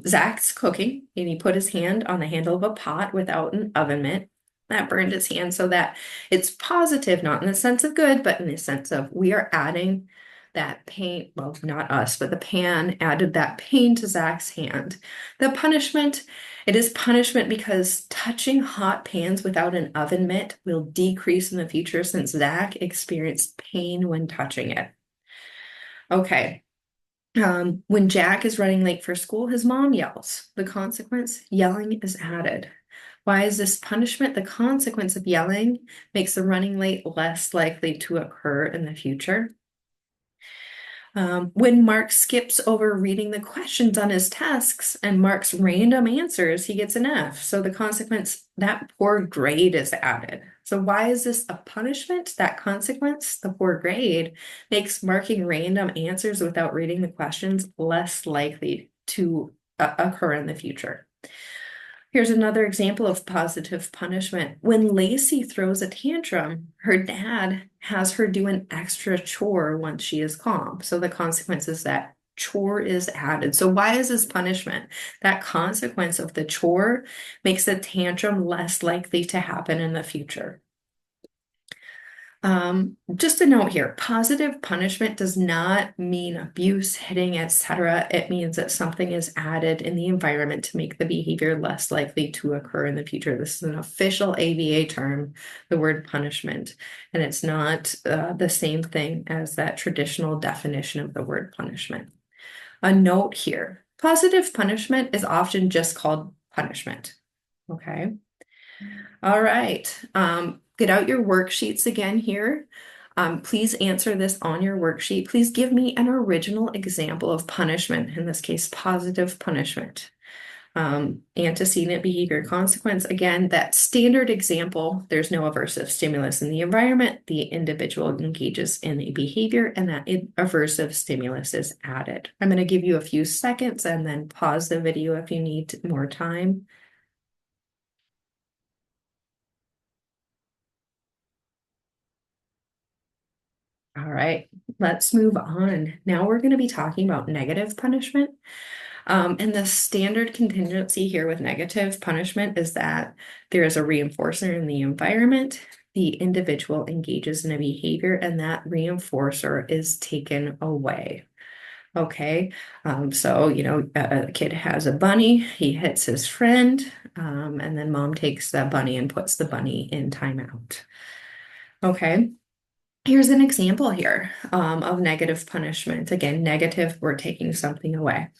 Zach's cooking and he put his hand on the handle of a pot without an oven mitt. That burned his hand, so that it's positive, not in the sense of good, but in the sense of we are adding that pain, well, not us, but the pan added that pain to Zach's hand. The punishment, it is punishment because touching hot pans without an oven mitt will decrease in the future since Zach experienced pain when touching it. Okay. When Jack is running late for school, his mom yells. The consequence, yelling is added. Why is this punishment? The consequence of yelling makes the running late less likely to occur in the future. When Mark skips over reading the questions on his tasks and Mark's random answers, he gets an F. So the consequence, that poor grade is added. So why is this a punishment? That consequence, the poor grade, makes marking random answers without reading the questions less likely to occur in the future. Here's another example of positive punishment. When Lacey throws a tantrum, her dad has her do an extra chore once she is calm. So the consequence is that chore is added. So why is this punishment? That consequence of the chore makes the tantrum less likely to happen in the future. Just a note here, positive punishment does not mean abuse, hitting, etc. It means that something is added in the environment to make the behavior less likely to occur in the future. This is an official ABA term, the word punishment, and it's not the same thing as that traditional definition of the word punishment. A note here, positive punishment is often just called punishment, okay? All right. Get out your worksheets again here. Please answer this on your worksheet. Please give me an original example of punishment, in this case, positive punishment. Antecedent behavior consequence. Again, that standard example, there's no aversive stimulus in the environment. The individual engages in a behavior and that aversive stimulus is added. I'm going to give you a few seconds and then pause the video if you need more time. All right, let's move on. Now we're going to be talking about negative punishment. And the standard contingency here with negative punishment is that there is a reinforcer in the environment, the individual engages in a behavior, and that reinforcer is taken away. Okay, so a kid has a bunny, he hits his friend, and then mom takes that bunny and puts the bunny in timeout. Okay. Here's an example here of negative punishment. Again, negative, we're taking something away.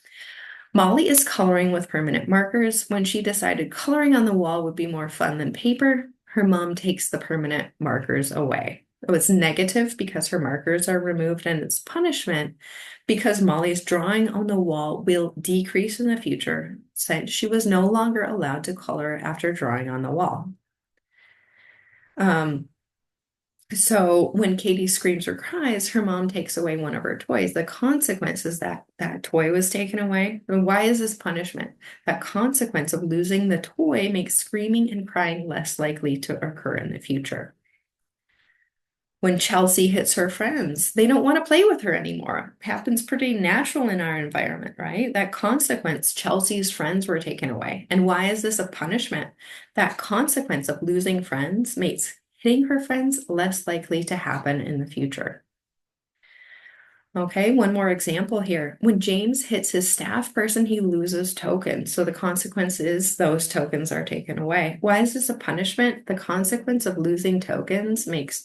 Molly is coloring with permanent markers. When she decided coloring on the wall would be more fun than paper, her mom takes the permanent markers away. So it's negative because her markers are removed, and it's punishment because Molly's drawing on the wall will decrease in the future since she was no longer allowed to color after drawing on the wall. So when Katie screams or cries, her mom takes away one of her toys. The consequence is that that toy was taken away. And why is this punishment? That consequence of losing the toy makes screaming and crying less likely to occur in the future. When Chelsea hits her friends, they don't want to play with her anymore. It happens pretty natural in our environment, right? That consequence, Chelsea's friends were taken away. And why is this a punishment? That consequence of losing friends makes hitting her friends less likely to happen in the future. Okay, one more example here. When James hits his staff person, he loses tokens. So the consequence is those tokens are taken away. Why is this a punishment? The consequence of losing tokens makes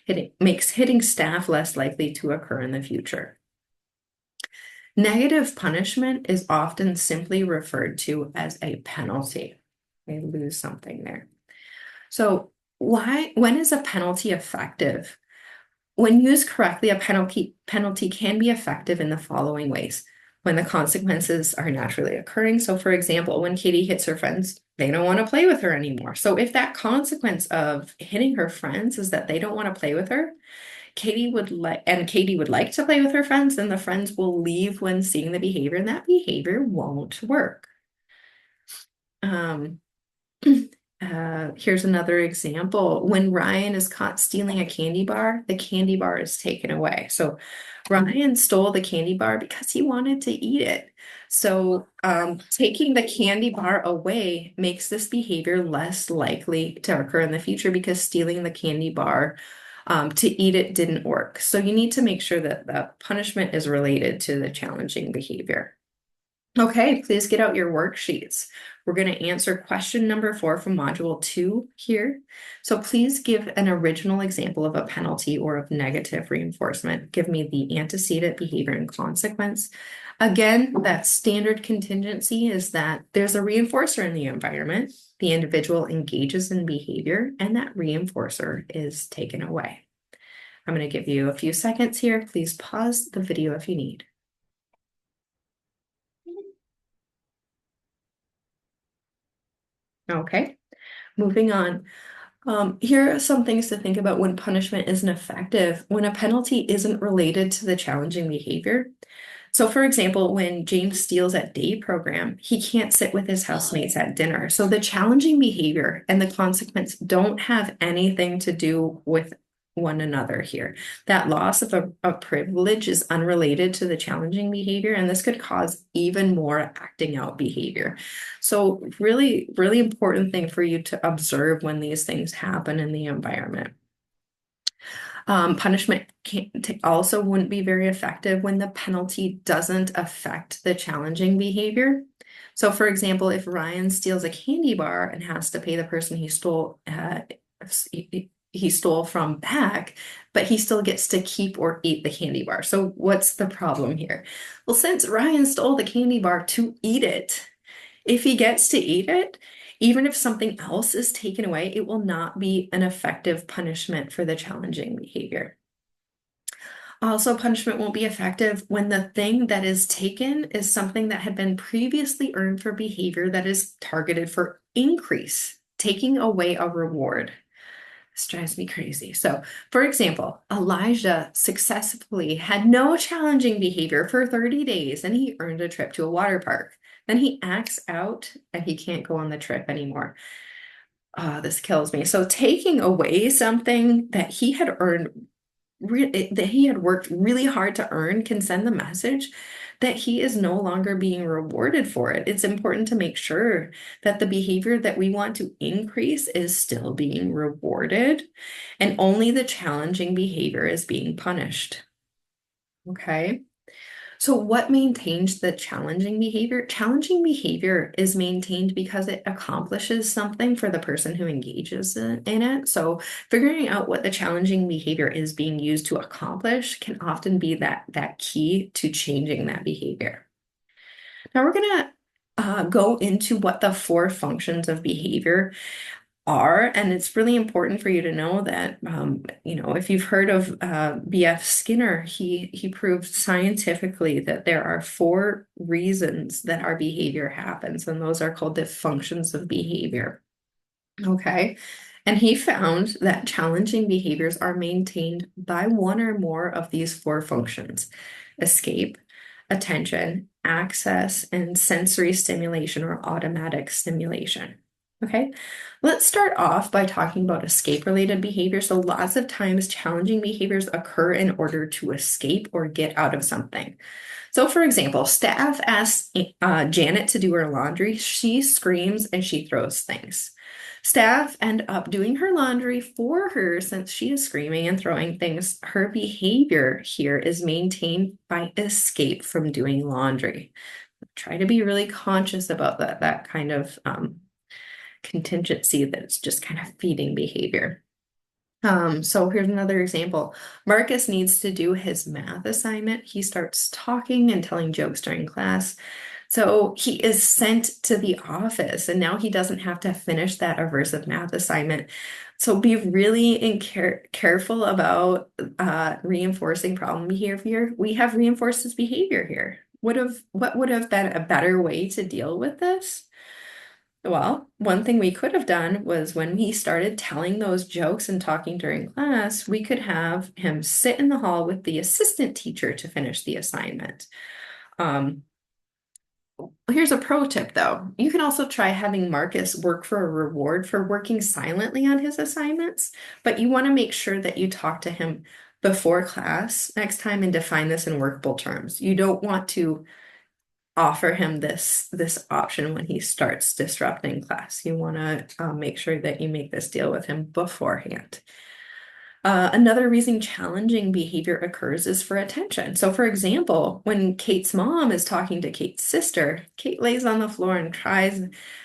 hitting staff less likely to occur in the future. Negative punishment is often simply referred to as a penalty. They lose something there. So when is a penalty effective? When used correctly, a penalty can be effective in the following ways. When the consequences are naturally occurring. So for example, when Katie hits her friends, they don't want to play with her anymore. So if that consequence of hitting her friends is that they don't want to play with her, Katie would like to play with her friends, then the friends will leave when seeing the behavior, and that behavior won't work. Here's another example. When Ryan is caught stealing a candy bar, the candy bar is taken away. So Ryan stole the candy bar because he wanted to eat it. So taking the candy bar away makes this behavior less likely to occur in the future because stealing the candy bar to eat it didn't work. So you need to make sure that the punishment is related to the challenging behavior. Okay, please get out your worksheets. We're going to answer question number 4 from module 2 here. So please give an original example of a penalty or of negative reinforcement. Give me the antecedent, behavior, and consequence. Again, that standard contingency is that there's a reinforcer in the environment. The individual engages in behavior, and that reinforcer is taken away. I'm going to give you a few seconds here. Please pause the video if you need. Okay, moving on. Here are some things to think about when punishment isn't effective, when a penalty isn't related to the challenging behavior. So, for example, when James steals at day program, he can't sit with his housemates at dinner. So, the challenging behavior and the consequence don't have anything to do with one another here. That loss of a privilege is unrelated to the challenging behavior, and this could cause even more acting out behavior. So, really, really important thing for you to observe when these things happen in the environment. Punishment also wouldn't be very effective when the penalty doesn't affect the challenging behavior. So, for example, if Ryan steals a candy bar and has to pay the person he stole from back, but he still gets to keep or eat the candy bar. So, what's the problem here? Well, since Ryan stole the candy bar to eat it, if he gets to eat it, even if something else is taken away, it will not be an effective punishment for the challenging behavior. Also, punishment won't be effective when the thing that is taken is something that had been previously earned for behavior that is targeted for increase, taking away a reward. This drives me crazy. So, for example, Elijah successfully had no challenging behavior for 30 days and he earned a trip to a water park. Then he acts out and he can't go on the trip anymore. This kills me. So, taking away something that he had earned, that he had worked really hard to earn, can send the message that he is no longer being rewarded for it. It's important to make sure that the behavior that we want to increase is still being rewarded, and only the challenging behavior is being punished. Okay. So, what maintains the challenging behavior? Challenging behavior is maintained because it accomplishes something for the person who engages in it. So, figuring out what the challenging behavior is being used to accomplish can often be that key to changing that behavior. Now, we're going to go into what the four functions of behavior are, and it's really important for you to know that if you've heard of B.F. Skinner, he proved scientifically that there are four reasons that our behavior happens, and those are called the functions of behavior. Okay. And he found that challenging behaviors are maintained by one or more of these four functions: escape, attention, access, and sensory stimulation or automatic stimulation. Okay, let's start off by talking about escape-related behavior. So lots of times challenging behaviors occur in order to escape or get out of something. So for example, staff asks Janet to do her laundry. She screams and she throws things. Staff end up doing her laundry for her since she is screaming and throwing things. Her behavior here is maintained by escape from doing laundry. Try to be really conscious about that kind of contingency that's just kind of feeding behavior. So here's another example. Marcus needs to do his math assignment. He starts talking and telling jokes during class. So he is sent to the office and now he doesn't have to finish that aversive math assignment. So be really careful about reinforcing problem behavior. We have reinforced his behavior here. What would have been a better way to deal with this? Well, one thing we could have done was when he started telling those jokes and talking during class, we could have him sit in the hall with the assistant teacher to finish the assignment. Here's a pro tip though. You can also try having Marcus work for a reward for working silently on his assignments, but you want to make sure that you talk to him before class next time and define this in workable terms. You don't want to offer him this option when he starts disrupting class. You want to make sure that you make this deal with him beforehand. Another reason challenging behavior occurs is for attention. So, for example, when Kate's mom is talking to Kate's sister, Kate lays on the floor and cries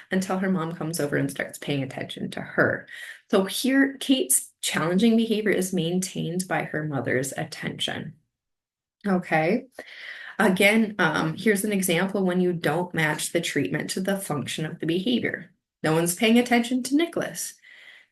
until her mom comes over and starts paying attention to her. So, here, Kate's challenging behavior is maintained by her mother's attention. Okay. Again, here's an example when you don't match the treatment to the function of the behavior. No one's paying attention to Nicholas.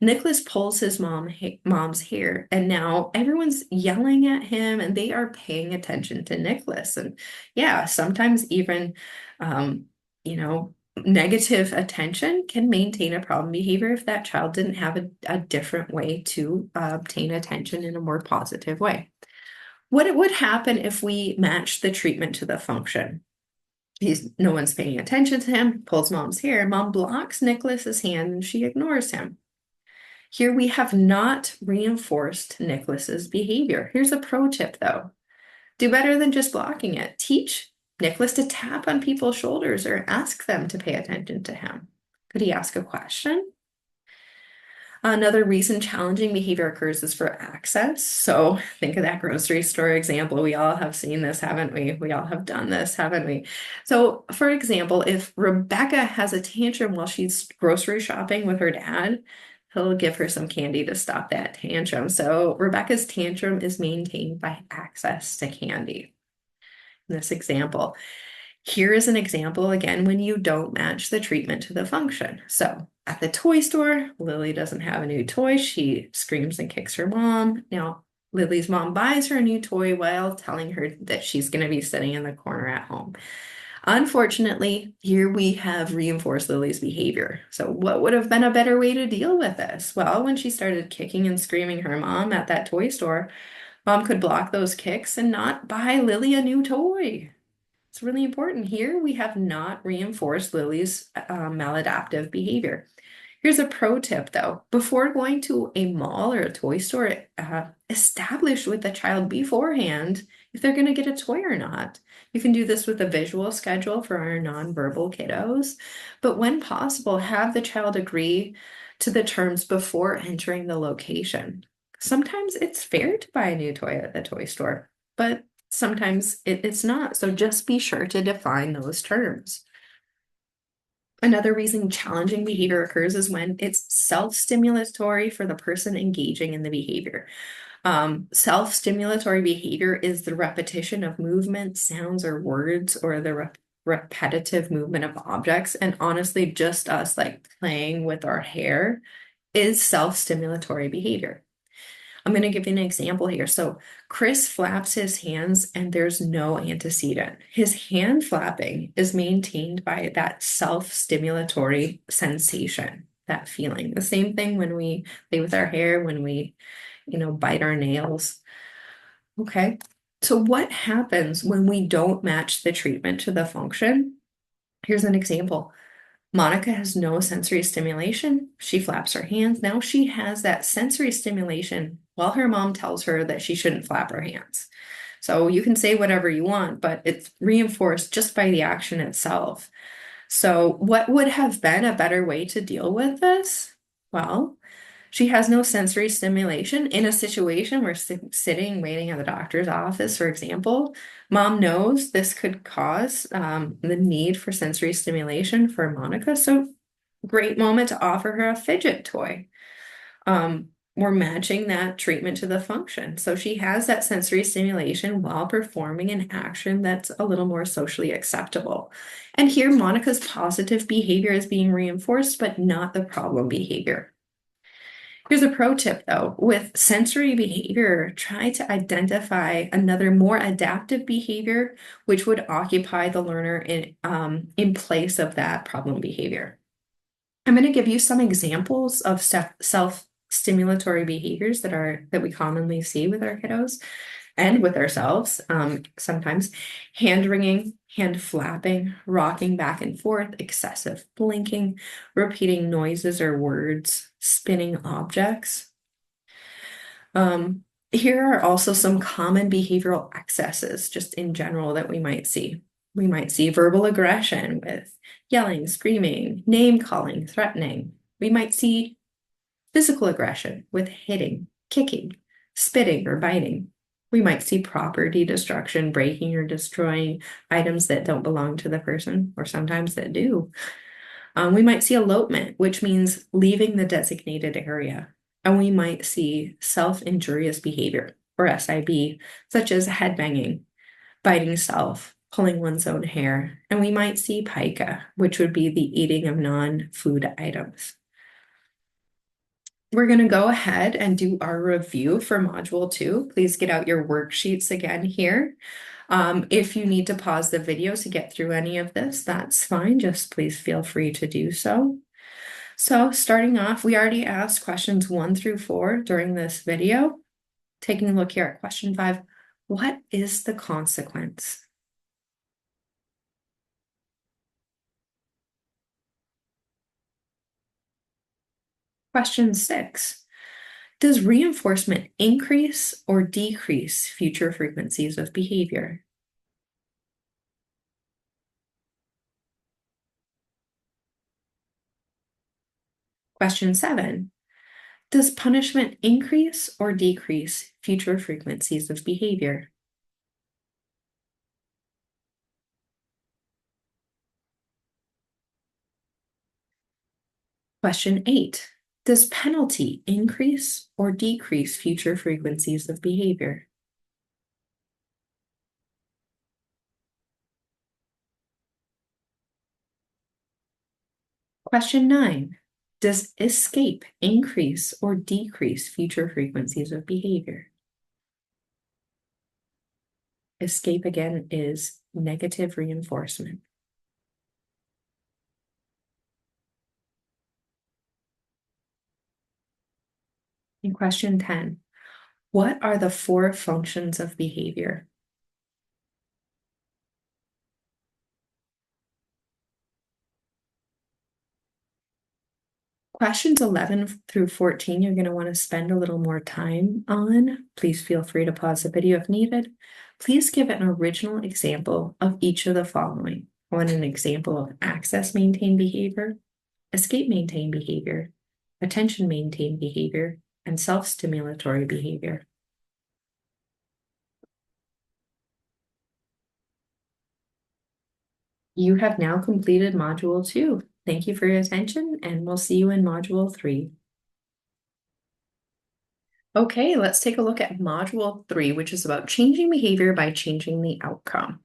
Nicholas pulls his mom's hair, and now everyone's yelling at him, and they are paying attention to Nicholas. And yeah, sometimes even, um, you know, negative attention can maintain a problem behavior if that child didn't have a different way to obtain attention in a more positive way. What would happen if we match the treatment to the function? No one's paying attention to him, pulls mom's hair, mom blocks Nicholas's hand and she ignores him. Here we have not reinforced Nicholas's behavior. Here's a pro tip though. Do better than just blocking it. Teach Nicholas to tap on people's shoulders or ask them to pay attention to him. Could he ask a question? Another reason challenging behavior occurs is for access. So think of that grocery store example. We all have seen this, haven't we? We all have done this, haven't we? So for example, if Rebecca has a tantrum while she's grocery shopping with her dad, he'll give her some candy to stop that tantrum. So Rebecca's tantrum is maintained by access to candy. In this example, here is an example again when you don't match the treatment to the function. So at the toy store, Lily doesn't have a new toy. She screams and kicks her mom. Now, Lily's mom buys her a new toy while telling her that she's going to be sitting in the corner at home. Unfortunately, here we have reinforced Lily's behavior. So what would have been a better way to deal with this? Well, when she started kicking and screaming her mom at that toy store, mom could block those kicks and not buy Lily a new toy. It's really important here. We have not reinforced Lily's maladaptive behavior. Here's a pro tip though. Before going to a mall or a toy store, establish with the child beforehand if they're going to get a toy or not. You can do this with a visual schedule for our nonverbal kiddos, but when possible, have the child agree to the terms before entering the location. Sometimes it's fair to buy a new toy at the toy store, but sometimes it's not. So just be sure to define those terms. Another reason challenging behavior occurs is when it's self-stimulatory for the person engaging in the behavior. Self-stimulatory behavior is the repetition of movement, sounds, or words, or the repetitive movement of objects. And honestly, just us like playing with our hair is self-stimulatory behavior. I'm going to give you an example here. So Chris flaps his hands and there's no antecedent. His hand flapping is maintained by that self-stimulatory sensation, that feeling. The same thing when we play with our hair, when we, bite our nails. Okay. So what happens when we don't match the treatment to the function? Here's an example. Monica has no sensory stimulation. She flaps her hands. Now she has that sensory stimulation while her mom tells her that she shouldn't flap her hands. So you can say whatever you want, but it's reinforced just by the action itself. So what would have been a better way to deal with this? Well, she has no sensory stimulation in a situation where sitting, waiting at the doctor's office, for example, mom knows this could cause the need for sensory stimulation for Monica. So great moment to offer her a fidget toy. We're matching that treatment to the function. So she has that sensory stimulation while performing an action that's a little more socially acceptable. And here, Monica's positive behavior is being reinforced, but not the problem behavior. Here's a pro tip though, with sensory behavior, try to identify another more adaptive behavior, which would occupy the learner in place of that problem behavior. I'm going to give you some examples of self-stimulatory behaviors that we commonly see with our kiddos and with ourselves. Sometimes hand wringing, hand flapping, rocking back and forth, excessive blinking, repeating noises or words, spinning objects. Here are also some common behavioral excesses just in general that we might see. We might see verbal aggression with yelling, screaming, name calling, threatening. We might see physical aggression with hitting, kicking, spitting, or biting. We might see property destruction, breaking or destroying items that don't belong to the person, or sometimes that do. We might see elopement, which means leaving the designated area. And we might see self-injurious behavior, or SIB, such as headbanging, biting self, pulling one's own hair. And we might see pica, which would be the eating of non-food items. We're going to go ahead and do our review for Module 2. Please get out your worksheets again here. If you need to pause the video to get through any of this, that's fine. Just please feel free to do so. So starting off, we already asked questions 1 through 4 during this video. Taking a look here at question 5, what is the consequence? Question 6, does reinforcement increase or decrease future frequencies of behavior? Question 7, does punishment increase or decrease future frequencies of behavior? Question 8, does penalty increase or decrease future frequencies of behavior? Question 9, does escape increase or decrease future frequencies of behavior? Escape again is negative reinforcement. In question 10, what are the 4 functions of behavior? Questions 11 through 14, you're going to want to spend a little more time on. Please feel free to pause the video if needed. Please give an original example of each of the following. I want an example of access maintained behavior, escape maintained behavior, attention maintained behavior, and self-stimulatory behavior. You have now completed Module 2. Thank you for your attention, and we'll see you in Module 3. Okay, let's take a look at Module 3, which is about changing behavior by changing the outcome.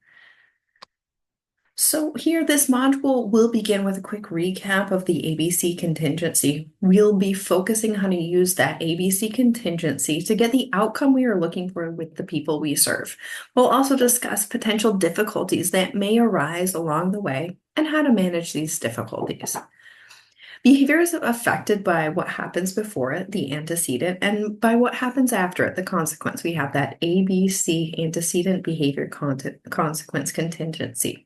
So here, this module will begin with a quick recap of the A-B-C contingency. We'll be focusing on how to use that A-B-C contingency to get the outcome we are looking for with the people we serve. We'll also discuss potential difficulties that may arise along the way and how to manage these difficulties. Behavior is affected by what happens before it, the antecedent, and by what happens after it, the consequence. We have that A-B-C antecedent behavior consequence contingency.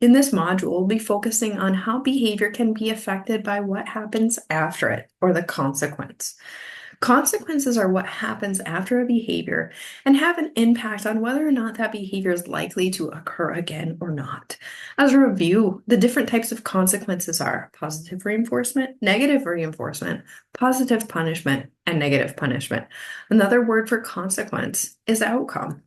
In this module, we'll be focusing on how behavior can be affected by what happens after it, or the consequence. Consequences are what happens after a behavior and have an impact on whether or not that behavior is likely to occur again or not. As a review, the different types of consequences are positive reinforcement, negative reinforcement, positive punishment, and negative punishment. Another word for consequence is outcome.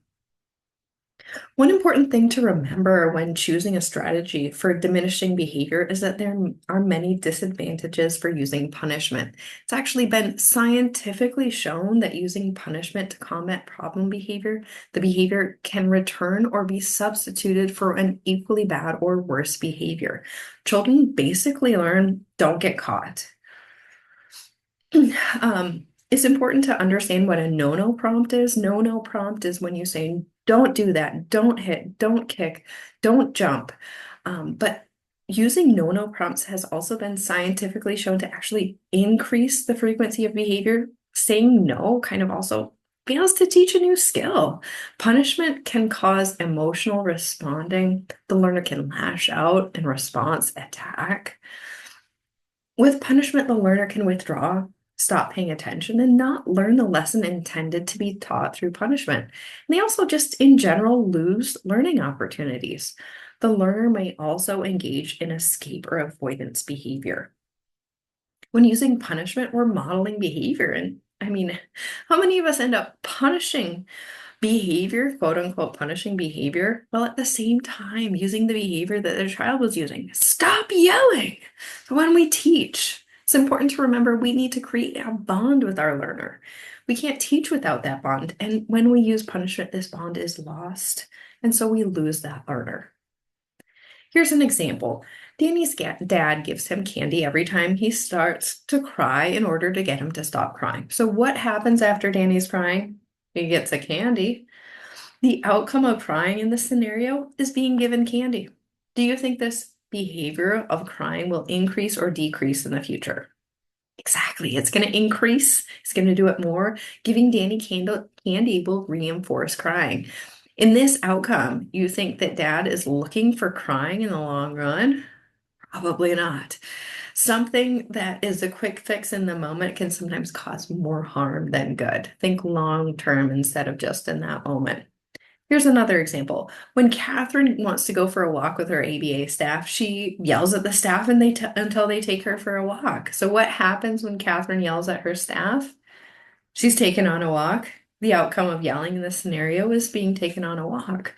One important thing to remember when choosing a strategy for diminishing behavior is that there are many disadvantages for using punishment. It's actually been scientifically shown that using punishment to combat problem behavior, the behavior can return or be substituted for an equally bad or worse behavior. Children basically learn, don't get caught. It's important to understand what a no-no prompt is. No-no prompt is when you say, don't do that, don't hit, don't kick, don't jump. But using no-no prompts has also been scientifically shown to actually increase the frequency of behavior. Saying no kind of also fails to teach a new skill. Punishment can cause emotional responding. The learner can lash out in response, attack. With punishment, the learner can withdraw, stop paying attention, and not learn the lesson intended to be taught through punishment. And they also just, in general, lose learning opportunities. The learner may also engage in escape or avoidance behavior. When using punishment, we're modeling behavior. And I mean, how many of us end up punishing behavior, quote unquote, punishing behavior, while at the same time using the behavior that their child was using? Stop yelling. So when we teach, it's important to remember we need to create a bond with our learner. We can't teach without that bond. And when we use punishment, this bond is lost. And so we lose that learner. Here's an example. Danny's dad gives him candy every time he starts to cry in order to get him to stop crying. So what happens after Danny's crying? He gets a candy. The outcome of crying in this scenario is being given candy. Do you think this behavior of crying will increase or decrease in the future? Exactly. It's going to increase. It's going to do it more. Giving Danny candy will reinforce crying. In this outcome, you think that dad is looking for crying in the long run? Probably not. Something that is a quick fix in the moment can sometimes cause more harm than good. Think long term instead of just in that moment. Here's another example. When Catherine wants to go for a walk with her ABA staff, she yells at the staff and until they take her for a walk. So what happens when Catherine yells at her staff? She's taken on a walk. The outcome of yelling in this scenario is being taken on a walk.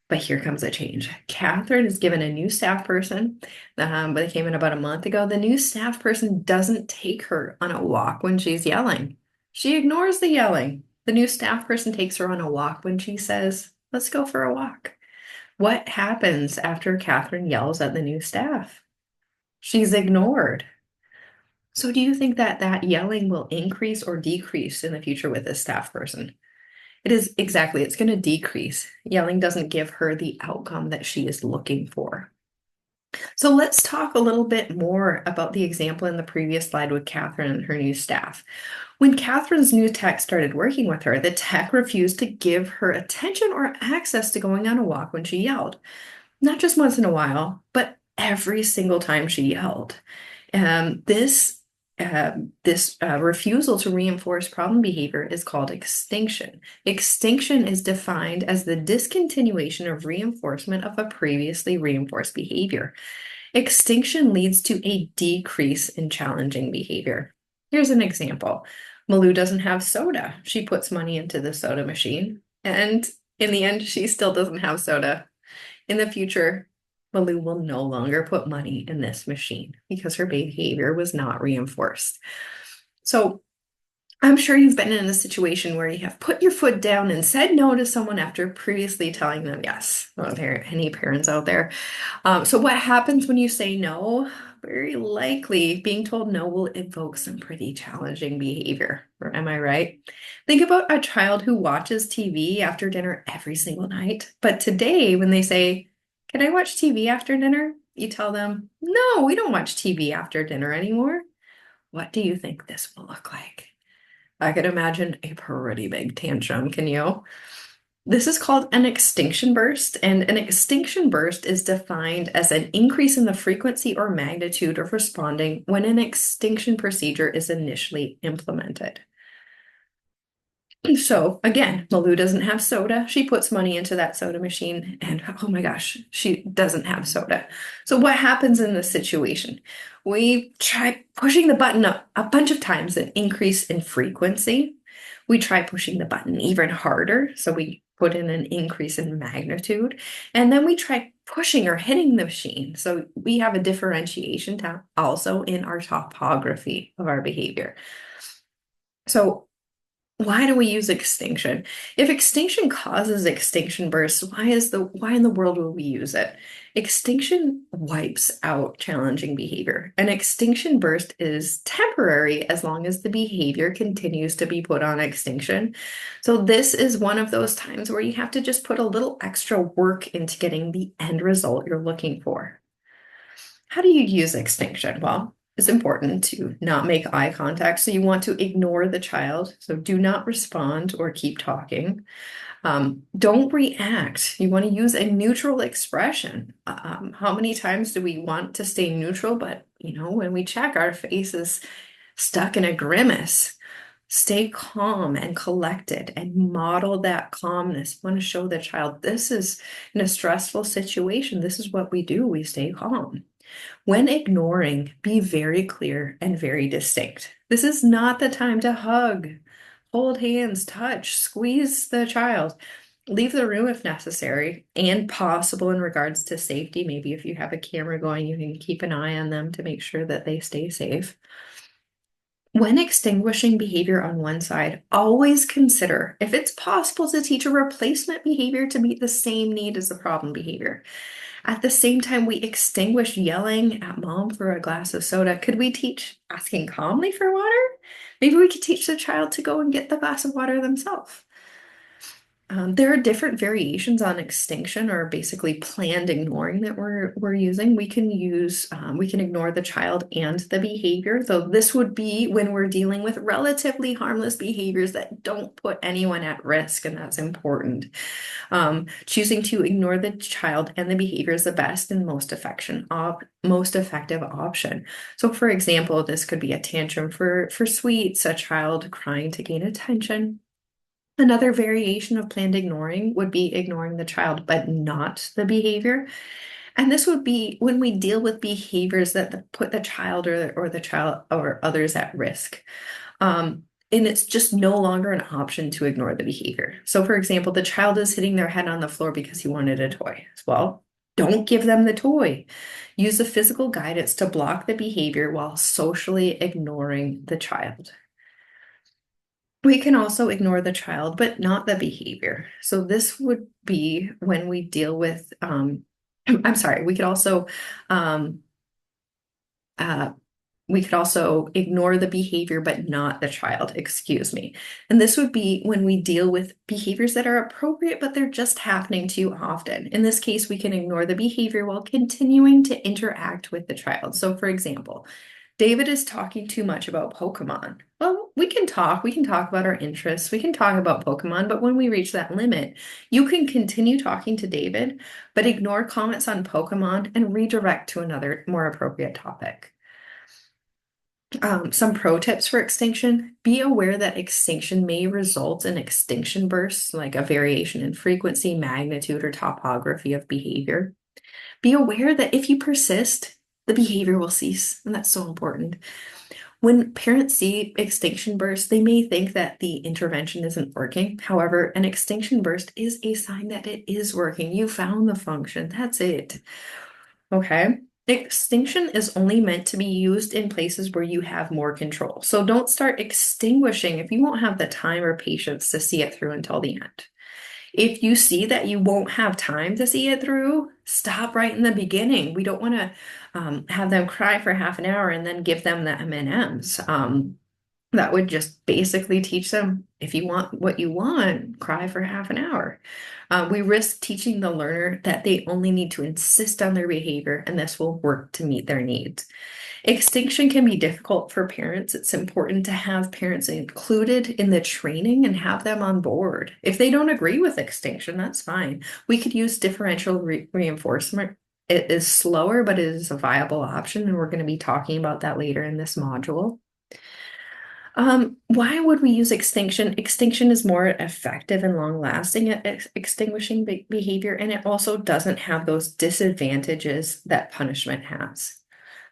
But here comes a change. Catherine is given a new staff person, but they came in about a month ago. The new staff person doesn't take her on a walk when she's yelling. She ignores the yelling. The new staff person takes her on a walk when she says, "Let's go for a walk." What happens after Catherine yells at the new staff? She's ignored. So do you think that that yelling will increase or decrease in the future with this staff person? It is exactly, it's going to decrease. Yelling doesn't give her the outcome that she is looking for. So let's talk a little bit more about the example in the previous slide with Catherine and her new staff. When Catherine's new tech started working with her, the tech refused to give her attention or access to going on a walk when she yelled. Not just once in a while, but every single time she yelled. This refusal to reinforce problem behavior is called extinction. Extinction is defined as the discontinuation of reinforcement of a previously reinforced behavior. Extinction leads to a decrease in challenging behavior. Here's an example. Malou doesn't have soda. She puts money into the soda machine, and in the end, she still doesn't have soda. In the future, Malou will no longer put money in this machine because her behavior was not reinforced. So I'm sure you've been in a situation where you have put your foot down and said no to someone after previously telling them yes. Are there any parents out there? So what happens when you say no? Very likely being told no will evoke some pretty challenging behavior. Am I right? Think about a child who watches TV after dinner every single night. But today, when they say, "Can I watch TV after dinner?" you tell them, "No, we don't watch TV after dinner anymore." What do you think this will look like? I could imagine a pretty big tantrum, can you? This is called an extinction burst, and an extinction burst is defined as an increase in the frequency or magnitude of responding when an extinction procedure is initially implemented. So again, Malou doesn't have soda. She puts money into that soda machine, and oh my gosh, she doesn't have soda. So what happens in this situation? We try pushing the button up a bunch of times, an increase in frequency. We try pushing the button even harder, so we put in an increase in magnitude, and then we try pushing or hitting the machine. So we have a differentiation also in our topography of our behavior. So why do we use extinction? If extinction causes extinction bursts, why in the world would we use it? Extinction wipes out challenging behavior. An extinction burst is temporary as long as the behavior continues to be put on extinction. So this is one of those times where you have to just put a little extra work into getting the end result you're looking for. How do you use extinction? Well, it's important to not make eye contact. So you want to ignore the child. So do not respond or keep talking. Don't react. You want to use a neutral expression. How many times do we want to stay neutral? But, when we check, our face is stuck in a grimace. Stay calm and collected and model that calmness. You want to show the child this is in a stressful situation. This is what we do. We stay calm. When ignoring, be very clear and very distinct. This is not the time to hug, hold hands, touch, squeeze the child. Leave the room if necessary and possible in regards to safety. Maybe if you have a camera going, you can keep an eye on them to make sure that they stay safe. When extinguishing behavior on one side, always consider if it's possible to teach a replacement behavior to meet the same need as the problem behavior. At the same time, we extinguish yelling at mom for a glass of soda. Could we teach asking calmly for water? Maybe we could teach the child to go and get the glass of water themselves. There are different variations on extinction, or basically planned ignoring, that we're using. We can ignore the child and the behavior. So this would be when we're dealing with relatively harmless behaviors that don't put anyone at risk, and that's important. Choosing to ignore the child and the behavior is the best and most effective option. So, for example, this could be a tantrum for sweets, a child crying to gain attention. Another variation of planned ignoring would be ignoring the child, but not the behavior. And this would be when we deal with behaviors that put the child or the child or others at risk. And it's just no longer an option to ignore the behavior. So, for example, the child is hitting their head on the floor because he wanted a toy. Well, don't give them the toy. Use the physical guidance to block the behavior while socially ignoring the child. We can also ignore the child, but not the behavior. So this would be when we deal with, I'm sorry, um, uh, we could also ignore the behavior, but not the child, excuse me. And this would be when we deal with behaviors that are appropriate, but they're just happening too often. In this case, we can ignore the behavior while continuing to interact with the child. So, for example, David is talking too much about Pokemon. Well, we can talk about our interests, we can talk about Pokemon, but when we reach that limit, you can continue talking to David, but ignore comments on Pokemon and redirect to another more appropriate topic. Some pro tips for extinction. Be aware that extinction may result in extinction bursts, like a variation in frequency, magnitude, or topography of behavior. Be aware that if you persist, the behavior will cease, and that's so important. When parents see extinction bursts, they may think that the intervention isn't working. However, an extinction burst is a sign that it is working. You found the function. That's it. Okay. Extinction is only meant to be used in places where you have more control. So don't start extinguishing if you won't have the time or patience to see it through until the end. If you see that you won't have time to see it through, stop right in the beginning. We don't want to have them cry for half an hour and then give them the M&Ms. That would just basically teach them, if you want what you want, cry for half an hour. We risk teaching the learner that they only need to insist on their behavior, and this will work to meet their needs. Extinction can be difficult for parents. It's important to have parents included in the training and have them on board. If they don't agree with extinction, that's fine. We could use differential reinforcement. It is slower, but it is a viable option, and we're going to be talking about that later in this module. Why would we use extinction? Extinction is more effective and long-lasting at extinguishing behavior, and it also doesn't have those disadvantages that punishment has.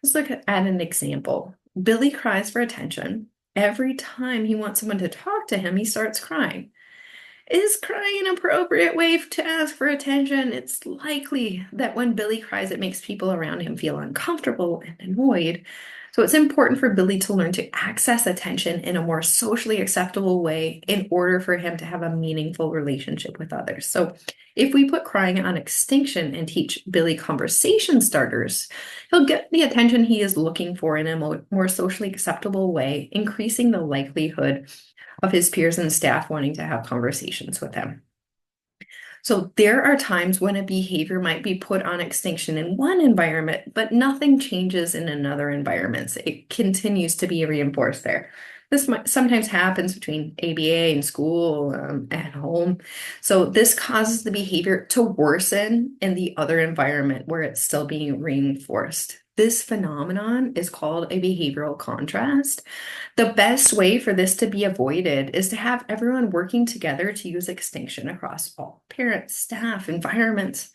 Let's look at an example. Billy cries for attention. Every time he wants someone to talk to him, he starts crying. Is crying an appropriate way to ask for attention? It's likely that when Billy cries, it makes people around him feel uncomfortable and annoyed. So it's important for Billy to learn to access attention in a more socially acceptable way in order for him to have a meaningful relationship with others. So if we put crying on extinction and teach Billy conversation starters, he'll get the attention he is looking for in a more socially acceptable way, increasing the likelihood of his peers and staff wanting to have conversations with him. So there are times when a behavior might be put on extinction in one environment, but nothing changes in another environment. So it continues to be reinforced there. This sometimes happens between ABA and school, at home. So this causes the behavior to worsen in the other environment where it's still being reinforced. This phenomenon is called a behavioral contrast. The best way for this to be avoided is to have everyone working together to use extinction across all parents, staff, environments.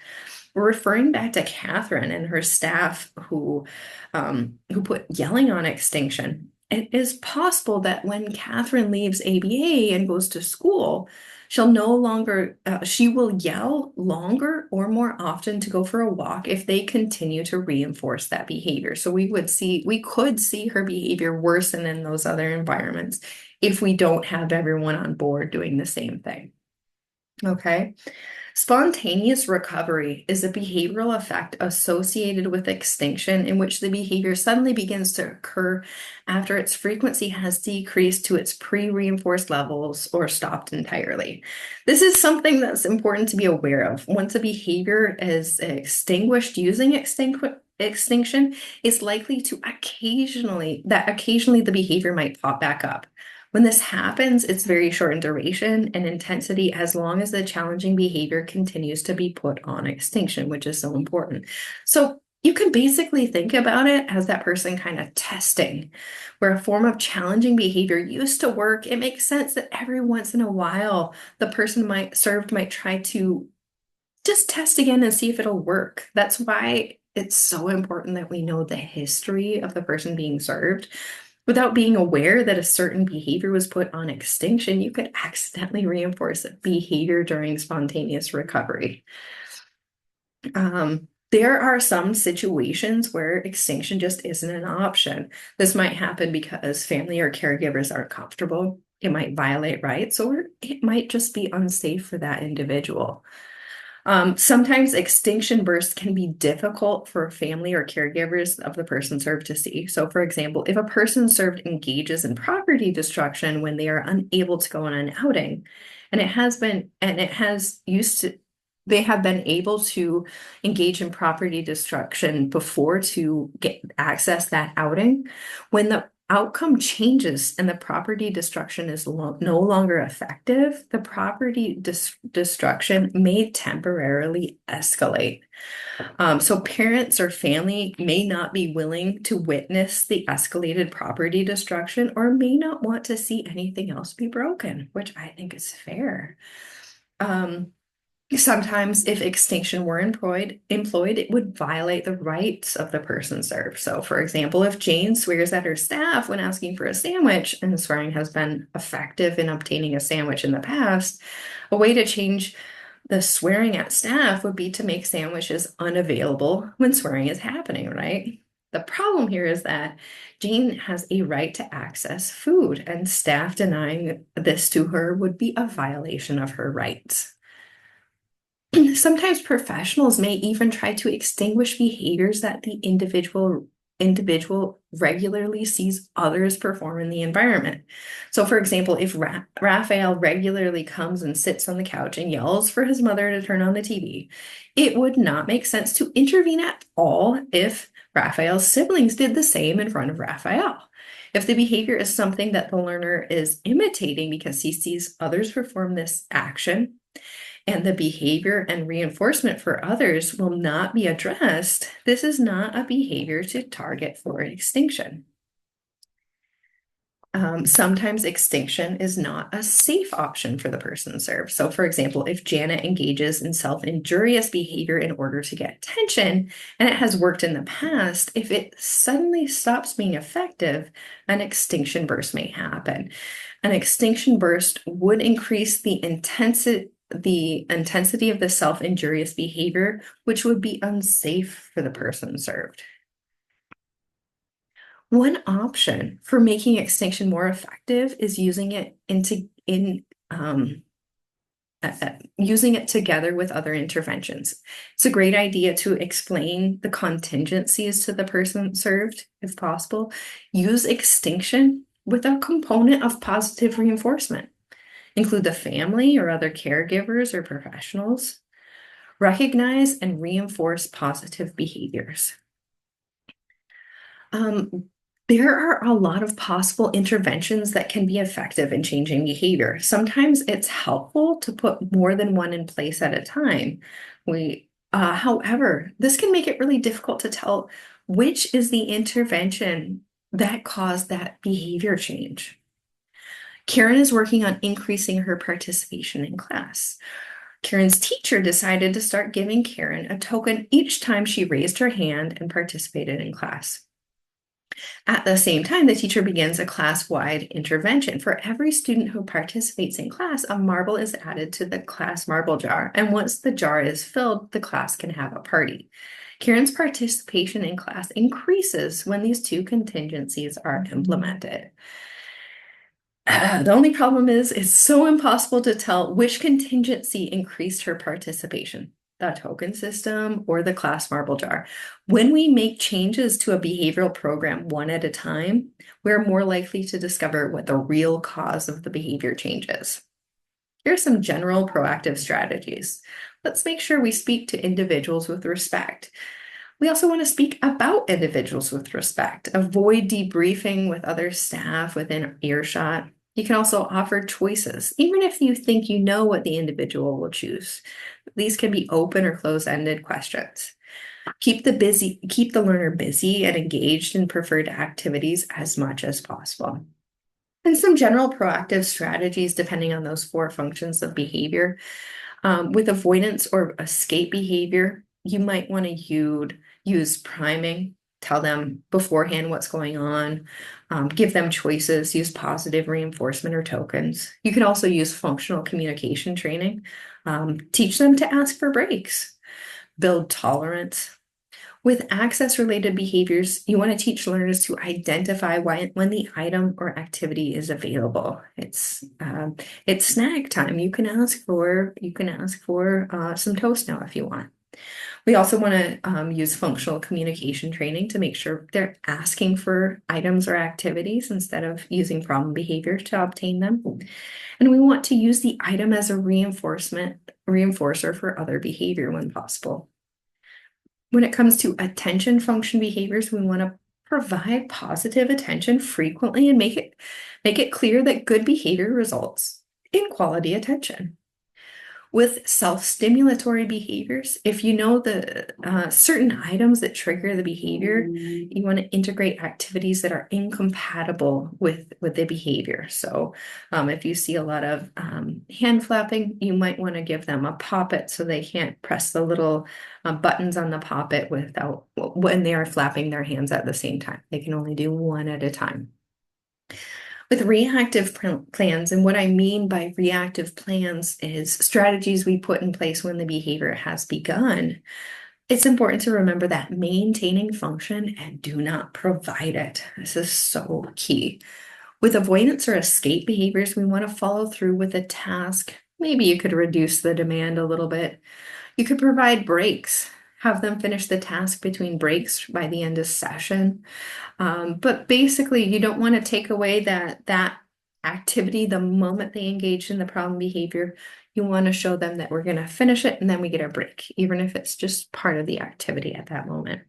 We're referring back to Catherine and her staff who put yelling on extinction. It is possible that when Catherine leaves ABA and goes to school, she will yell longer or more often to go for a walk if they continue to reinforce that behavior. So we could see her behavior worsen in those other environments if we don't have everyone on board doing the same thing. Okay. Spontaneous recovery is a behavioral effect associated with extinction in which the behavior suddenly begins to occur after its frequency has decreased to its pre-reinforced levels or stopped entirely. This is something that's important to be aware of. Once a behavior is extinguished using extinction, it's likely to occasionally the behavior might pop back up. When this happens, it's very short in duration and intensity as long as the challenging behavior continues to be put on extinction, which is so important. So you can basically think about it as that person kind of testing, where a form of challenging behavior used to work. It makes sense that every once in a while, the person might try to just test again and see if it'll work. That's why it's so important that we know the history of the person being served. Without being aware that a certain behavior was put on extinction, you could accidentally reinforce a behavior during spontaneous recovery. There are some situations where extinction just isn't an option. This might happen because family or caregivers aren't comfortable. It might violate rights, or it might just be unsafe for that individual. Sometimes extinction bursts can be difficult for family or caregivers of the person served to see. So, for example, if a person served engages in property destruction when they are unable to go on an outing, and they have been able to engage in property destruction before to access that outing, when the outcome changes and the property destruction is no longer effective, the property destruction may temporarily escalate. So parents or family may not be willing to witness the escalated property destruction or may not want to see anything else be broken, which I think is fair. Sometimes if extinction were employed, it would violate the rights of the person served. So, for example, if Jane swears at her staff when asking for a sandwich, and swearing has been effective in obtaining a sandwich in the past, a way to change the swearing at staff would be to make sandwiches unavailable when swearing is happening, right? The problem here is that Jane has a right to access food, and staff denying this to her would be a violation of her rights. Sometimes professionals may even try to extinguish behaviors that the individual regularly sees others perform in the environment. So, for example, if Raphael regularly comes and sits on the couch and yells for his mother to turn on the TV, it would not make sense to intervene at all if Raphael's siblings did the same in front of Raphael. If the behavior is something that the learner is imitating because he sees others perform this action, and the behavior and reinforcement for others will not be addressed, this is not a behavior to target for extinction. Sometimes extinction is not a safe option for the person served. So, for example, if Janet engages in self-injurious behavior in order to get attention, and it has worked in the past, if it suddenly stops being effective, an extinction burst may happen. An extinction burst would increase the intensity of the self-injurious behavior, which would be unsafe for the person served. One option for making extinction more effective is using it using it together with other interventions. It's a great idea to explain the contingencies to the person served, if possible. Use extinction with a component of positive reinforcement. Include the family or other caregivers or professionals. Recognize and reinforce positive behaviors. There are a lot of possible interventions that can be effective in changing behavior. Sometimes it's helpful to put more than one in place at a time. However, this can make it really difficult to tell which is the intervention that caused that behavior change. Karen is working on increasing her participation in class. Karen's teacher decided to start giving Karen a token each time she raised her hand and participated in class. At the same time, the teacher begins a class-wide intervention. For every student who participates in class, a marble is added to the class marble jar, and once the jar is filled, the class can have a party. Karen's participation in class increases when these two contingencies are implemented. The only problem is it's so impossible to tell which contingency increased her participation, the token system or the class marble jar. When we make changes to a behavioral program one at a time, we're more likely to discover what the real cause of the behavior change is. Here are some general proactive strategies. Let's make sure we speak to individuals with respect. We also want to speak about individuals with respect. Avoid debriefing with other staff within earshot. You can also offer choices, even if you think you know what the individual will choose. These can be open or close-ended questions. Keep the learner busy and engaged in preferred activities as much as possible. And some general proactive strategies depending on those four functions of behavior. With avoidance or escape behavior, you might want to use priming, tell them beforehand what's going on, give them choices, use positive reinforcement or tokens. You can also use functional communication training, teach them to ask for breaks, build tolerance. With access-related behaviors, you want to teach learners to identify when the item or activity is available. It's snack time. You can ask for some toast now if you want. We also want to use functional communication training to make sure they're asking for items or activities instead of using problem behavior to obtain them. And we want to use the item as a reinforcer for other behavior when possible. When it comes to attention function behaviors, we want to provide positive attention frequently and make it clear that good behavior results in quality attention. With self-stimulatory behaviors, if you know the certain items that trigger the behavior, you want to integrate activities that are incompatible with the behavior. So if you see a lot of hand flapping, you might want to give them a pop-it so they can't press the little buttons on the pop-it when they are flapping their hands at the same time. They can only do one at a time. With reactive plans, and what I mean by reactive plans is strategies we put in place when the behavior has begun. It's important to remember that maintaining function and do not provide it. This is so key. With avoidance or escape behaviors, we want to follow through with a task. Maybe you could reduce the demand a little bit. You could provide breaks, have them finish the task between breaks by the end of session. But basically, you don't want to take away that activity the moment they engage in the problem behavior. You want to show them that we're going to finish it and then we get a break, even if it's just part of the activity at that moment.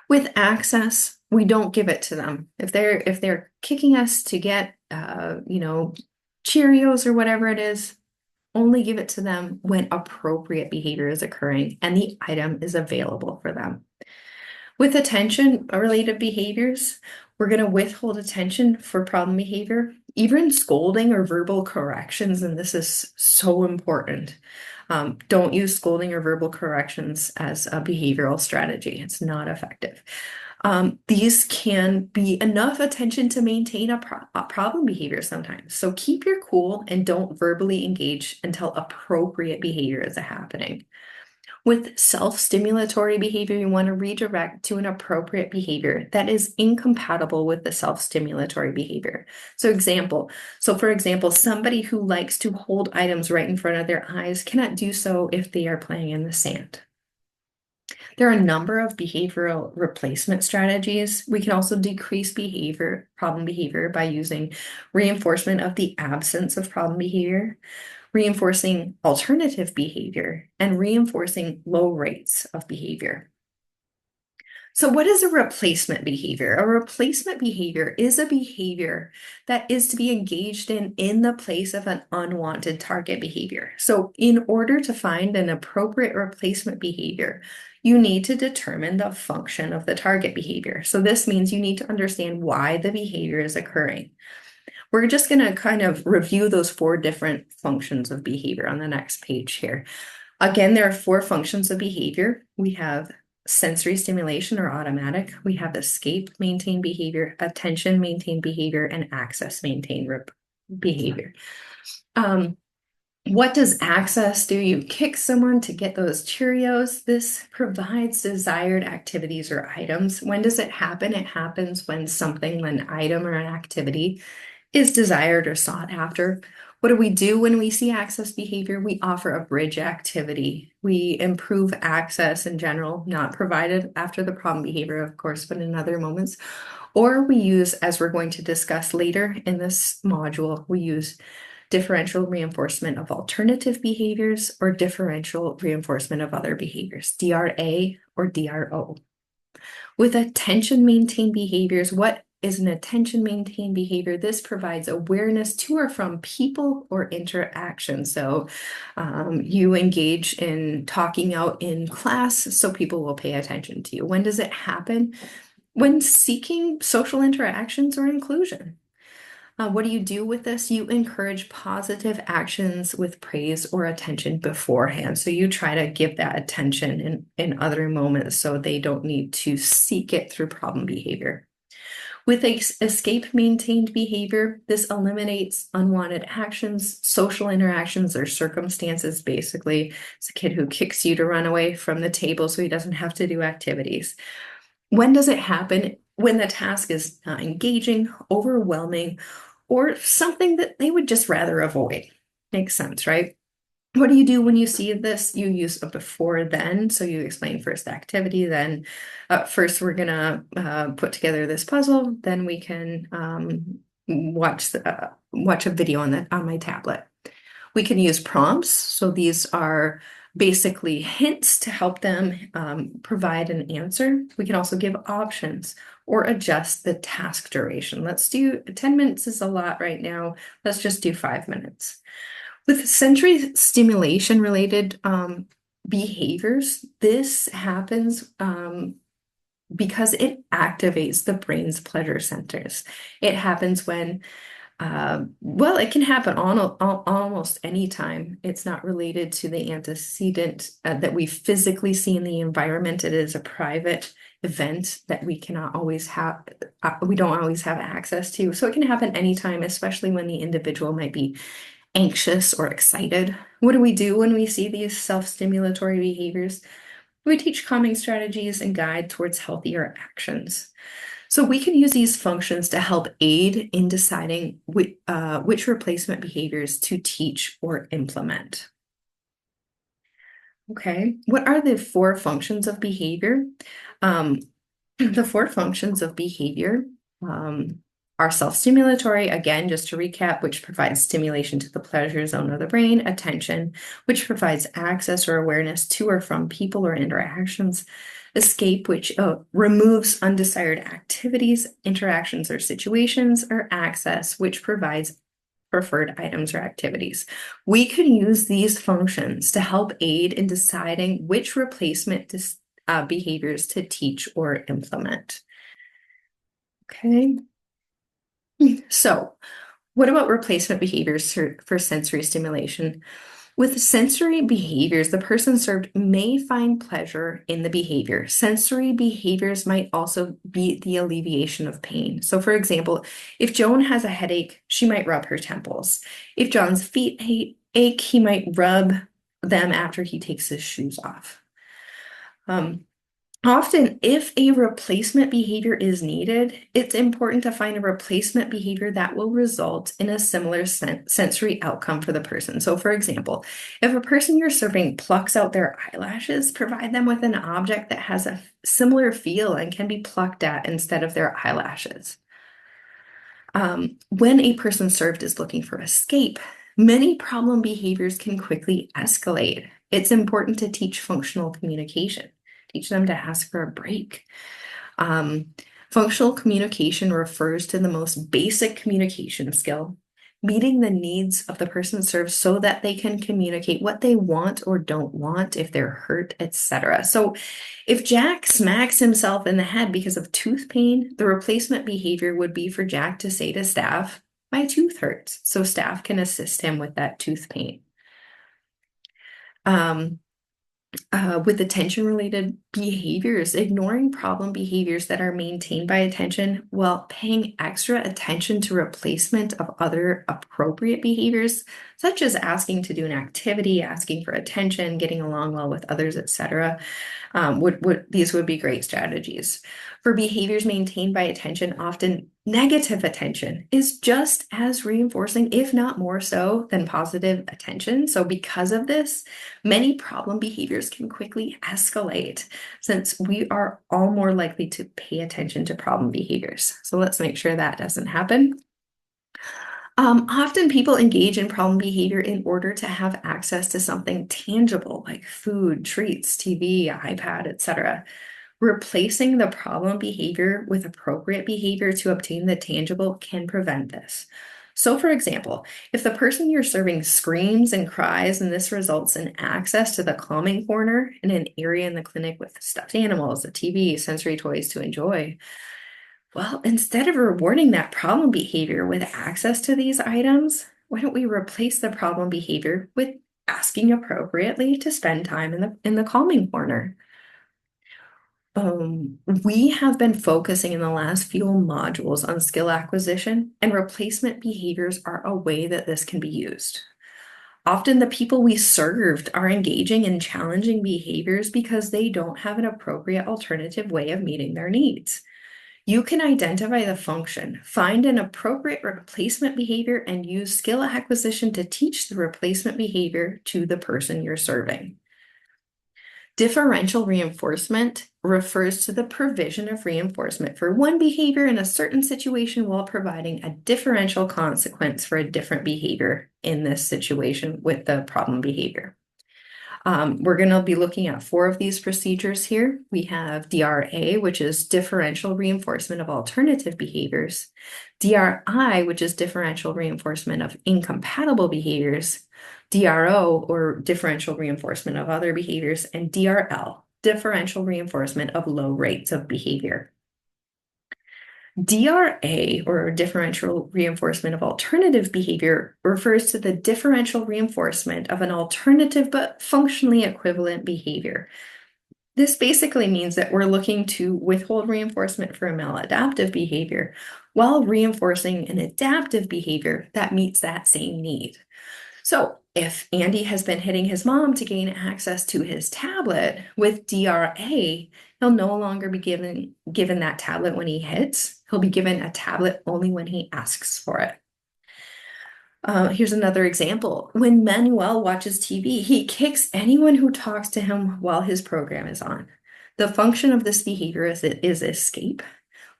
With access, we don't give it to them. If they're kicking us to get Cheerios or whatever it is, only give it to them when appropriate behavior is occurring and the item is available for them. With attention-related behaviors, we're going to withhold attention for problem behavior, even scolding or verbal corrections, and this is so important. Don't use scolding or verbal corrections as a behavioral strategy. It's not effective. These can be enough attention to maintain a problem behavior sometimes. So keep your cool and don't verbally engage until appropriate behavior is happening. With self-stimulatory behavior, you want to redirect to an appropriate behavior that is incompatible with the self-stimulatory behavior. So for example, somebody who likes to hold items right in front of their eyes cannot do so if they are playing in the sand. There are a number of behavioral replacement strategies. We can also decrease problem behavior by using reinforcement of the absence of problem behavior, reinforcing alternative behavior, and reinforcing low rates of behavior. So what is a replacement behavior? A replacement behavior is a behavior that is to be engaged in the place of an unwanted target behavior. So in order to find an appropriate replacement behavior, you need to determine the function of the target behavior. So this means you need to understand why the behavior is occurring. We're just going to kind of review those four different functions of behavior on the next page here. Again, there are four functions of behavior. We have sensory stimulation or automatic. We have escape, maintain behavior, attention, maintain behavior, and access, maintain behavior. What does access do? You kick someone to get those Cheerios. This provides desired activities or items. When does it happen? It happens when an item or an activity is desired or sought after. What do we do when we see access behavior? We offer a bridge activity. We improve access in general, not provided after the problem behavior, of course, but in other moments. Or we use, as we're going to discuss later in this module, we use differential reinforcement of alternative behaviors or differential reinforcement of other behaviors, DRA or DRO. With attention maintained behaviors, what is an attention maintained behavior? This provides awareness to or from people or interaction. So you engage in talking out in class, so people will pay attention to you. When does it happen? When seeking social interactions or inclusion. What do you do with this? You encourage positive actions with praise or attention beforehand. So you try to give that attention in other moments so they don't need to seek it through problem behavior. With escape maintained behavior, this eliminates unwanted actions, social interactions, or circumstances. Basically, it's a kid who kicks you to run away from the table so he doesn't have to do activities. When does it happen? When the task is not engaging, overwhelming, or something that they would just rather avoid. Makes sense, right? What do you do when you see this? You use a before then. So you explain first activity, then first we're gonna put together this puzzle, then we can watch a video on my tablet. We can use prompts. So these are basically hints to help them provide an answer. We can also give options or adjust the task duration. Let's do 10 minutes is a lot right now. Let's just do 5 minutes. With sensory stimulation related behaviors, this happens because it activates the brain's pleasure centers. It happens when well, it can happen on almost any time. It's not related to the antecedent that we physically see in the environment. It is a private event that we cannot always have, we don't always have access to. So it can happen anytime, especially when the individual might be anxious or excited. What do we do when we see these self-stimulatory behaviors? We teach calming strategies and guide towards healthier actions. So we can use these functions to help aid in deciding which replacement behaviors to teach or implement. Okay, what are the 4 functions of behavior? The 4 functions of behavior are self-stimulatory, again, just to recap, which provides stimulation to the pleasure zone of the brain, attention, which provides access or awareness to or from people or interactions, escape, which removes undesired activities, interactions, or situations, or access, which provides preferred items or activities. We can use these functions to help aid in deciding which replacement behaviors to teach or implement. Okay. So, what about replacement behaviors for sensory stimulation? With sensory behaviors, the person served may find pleasure in the behavior. Sensory behaviors might also be the alleviation of pain. So, for example, if Joan has a headache, she might rub her temples. If John's feet ache, he might rub them after he takes his shoes off. Often, if a replacement behavior is needed, it's important to find a replacement behavior that will result in a similar sensory outcome for the person. So, for example, if a person you're serving plucks out their eyelashes, provide them with an object that has a similar feel and can be plucked at instead of their eyelashes. When a person served is looking for escape, many problem behaviors can quickly escalate. It's important to teach functional communication. Teach them to ask for a break. Functional communication refers to the most basic communication skill, meeting the needs of the person served so that they can communicate what they want or don't want, if they're hurt, etc. So if Jack smacks himself in the head because of tooth pain, the replacement behavior would be for Jack to say to staff, "My tooth hurts," so staff can assist him with that tooth pain. With attention-related behaviors, ignoring problem behaviors that are maintained by attention while paying extra attention to replacement of other appropriate behaviors, such as asking to do an activity, asking for attention, getting along well with others, etc. These would be great strategies. For behaviors maintained by attention, often Negative attention is just as reinforcing, if not more so, than positive attention. So, because of this, many problem behaviors can quickly escalate since we are all more likely to pay attention to problem behaviors. So, let's make sure that doesn't happen. Often people engage in problem behavior in order to have access to something tangible like food, treats, TV, iPad, etc. Replacing the problem behavior with appropriate behavior to obtain the tangible can prevent this. So, for example, if the person you're serving screams and cries, and this results in access to the calming corner in an area in the clinic with stuffed animals, a TV, sensory toys to enjoy, well, instead of rewarding that problem behavior with access to these items, why don't we replace the problem behavior with asking appropriately to spend time in the calming corner? We have been focusing in the last few modules on skill acquisition, and replacement behaviors are a way that this can be used. Often the people we served are engaging in challenging behaviors because they don't have an appropriate alternative way of meeting their needs. You can identify the function, find an appropriate replacement behavior, and use skill acquisition to teach the replacement behavior to the person you're serving. Differential reinforcement refers to the provision of reinforcement for one behavior in a certain situation while providing a differential consequence for a different behavior in this situation with the problem behavior. We're going to be looking at 4 of these procedures here. We have DRA, which is differential reinforcement of alternative behaviors, DRI, which is differential reinforcement of incompatible behaviors, DRO, or differential reinforcement of other behaviors, and DRL, differential reinforcement of low rates of behavior. DRA, or differential reinforcement of alternative behavior, refers to the differential reinforcement of an alternative but functionally equivalent behavior. This basically means that we're looking to withhold reinforcement for a maladaptive behavior while reinforcing an adaptive behavior that meets that same need. So if Andy has been hitting his mom to gain access to his tablet, with DRA, he'll no longer be given that tablet when he hits. He'll be given a tablet only when he asks for it. Here's another example. When Manuel watches TV, he kicks anyone who talks to him while his program is on. The function of this behavior is escape.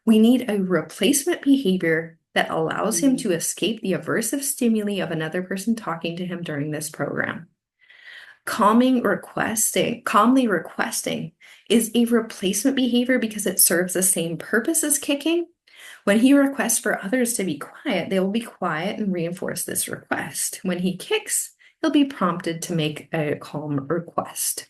We need a replacement behavior that allows him to escape the aversive stimuli of another person talking to him during this program. Calmly requesting is a replacement behavior because it serves the same purpose as kicking. When he requests for others to be quiet, they will be quiet and reinforce this request. When he kicks, he'll be prompted to make a calm request.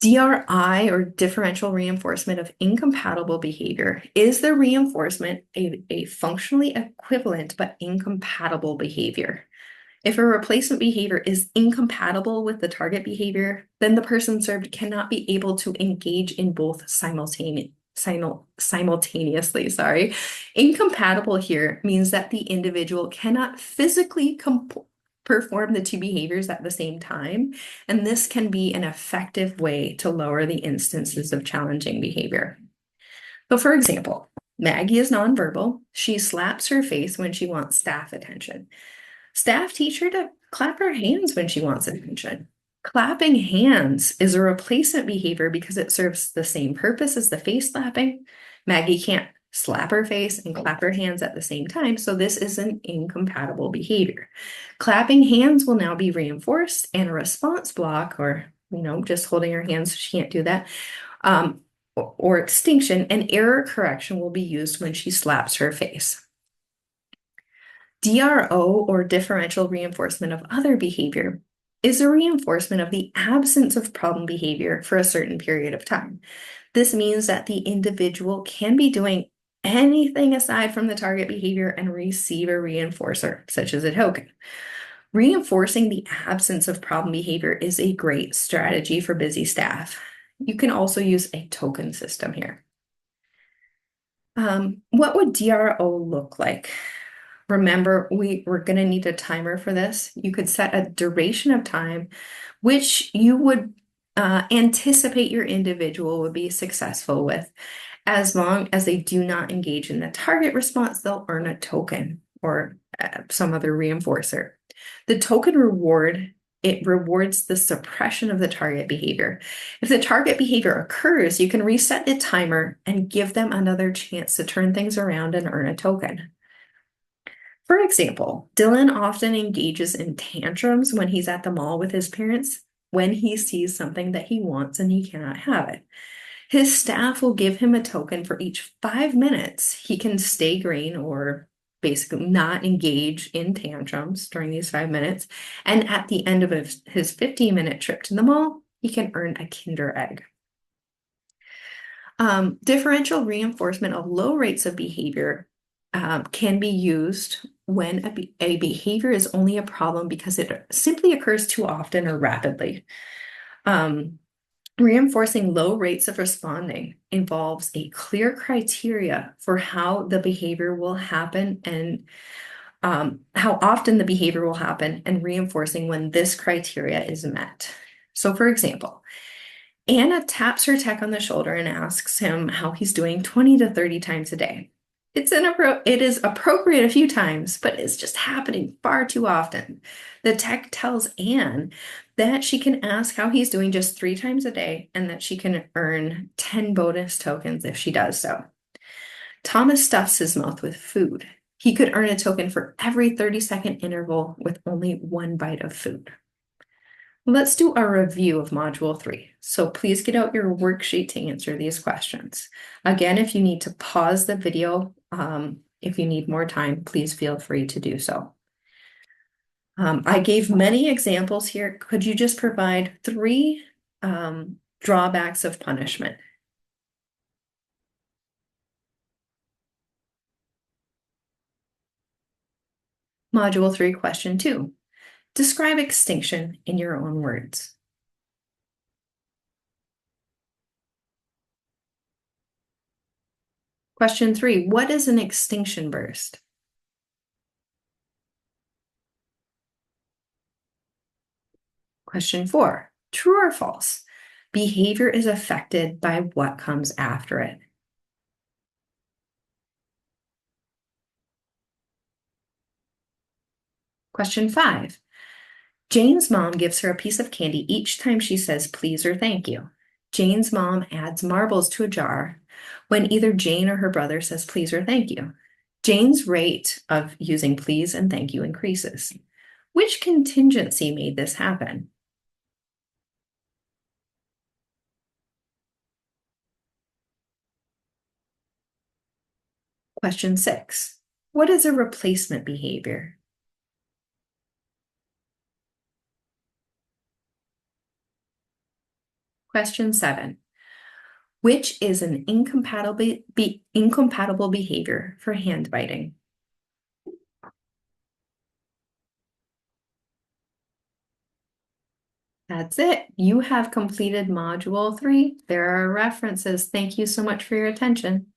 DRI, or differential reinforcement of incompatible behavior, is the reinforcement of a functionally equivalent but incompatible behavior. If a replacement behavior is incompatible with the target behavior, then the person served cannot be able to engage in both simultaneously. Incompatible here means that the individual cannot physically perform the 2 behaviors at the same time, and this can be an effective way to lower the instances of challenging behavior. So, for example, Maggie is nonverbal. She slaps her face when she wants staff attention. Staff teach her to clap her hands when she wants attention. Clapping hands is a replacement behavior because it serves the same purpose as the face slapping. Maggie can't slap her face and clap her hands at the same time, so this is an incompatible behavior. Clapping hands will now be reinforced, and a response block, or just holding her hands so she can't do that, or extinction and error correction will be used when she slaps her face. DRO, or differential reinforcement of other behavior, is a reinforcement of the absence of problem behavior for a certain period of time. This means that the individual can be doing anything aside from the target behavior and receive a reinforcer, such as a token. Reinforcing the absence of problem behavior is a great strategy for busy staff. You can also use a token system here. What would DRO look like? Remember, we're going to need a timer for this. You could set a duration of time which you would anticipate your individual would be successful with. As long as they do not engage in the target response, they'll earn a token or some other reinforcer. The token reward, it rewards the suppression of the target behavior. If the target behavior occurs, you can reset the timer and give them another chance to turn things around and earn a token. For example, Dylan often engages in tantrums when he's at the mall with his parents when he sees something that he wants and he cannot have it. His staff will give him a token for each 5 minutes he can stay green or basically not engage in tantrums during these 5 minutes. And at the end of his 15-minute trip to the mall, he can earn a Kinder Egg. Differential reinforcement of low rates of behavior can be used when a behavior is only a problem because it simply occurs too often or rapidly. Reinforcing low rates of responding involves a clear criteria for how the behavior will happen and how often the behavior will happen, and reinforcing when this criteria is met. So, for example, Anna taps her tech on the shoulder and asks him how he's doing 20 to 30 times a day. It is appropriate a few times, but it's just happening far too often. The tech tells Anne that she can ask how he's doing just 3 times a day and that she can earn 10 bonus tokens if she does so. Thomas stuffs his mouth with food. He could earn a token for every 30-second interval with only 1 bite of food. Let's do a review of Module 3. So please get out your worksheet to answer these questions. Again, if you need to pause the video, if you need more time, please feel free to do so. I gave many examples here. Could you just provide 3 drawbacks of punishment? Module 3, question 2. Describe extinction in your own words. Question 3, what is an extinction burst? Question 4, true or false? Behavior is affected by what comes after it. Question 5, Jane's mom gives her a piece of candy each time she says please or thank you. Jane's mom adds marbles to a jar when either Jane or her brother says please or thank you. Jane's rate of using please and thank you increases. Which contingency made this happen? Question 6. What is a replacement behavior? Question 7. Which is an incompatible behavior for hand biting? That's it. You have completed Module 3. There are references. Thank you so much for your attention.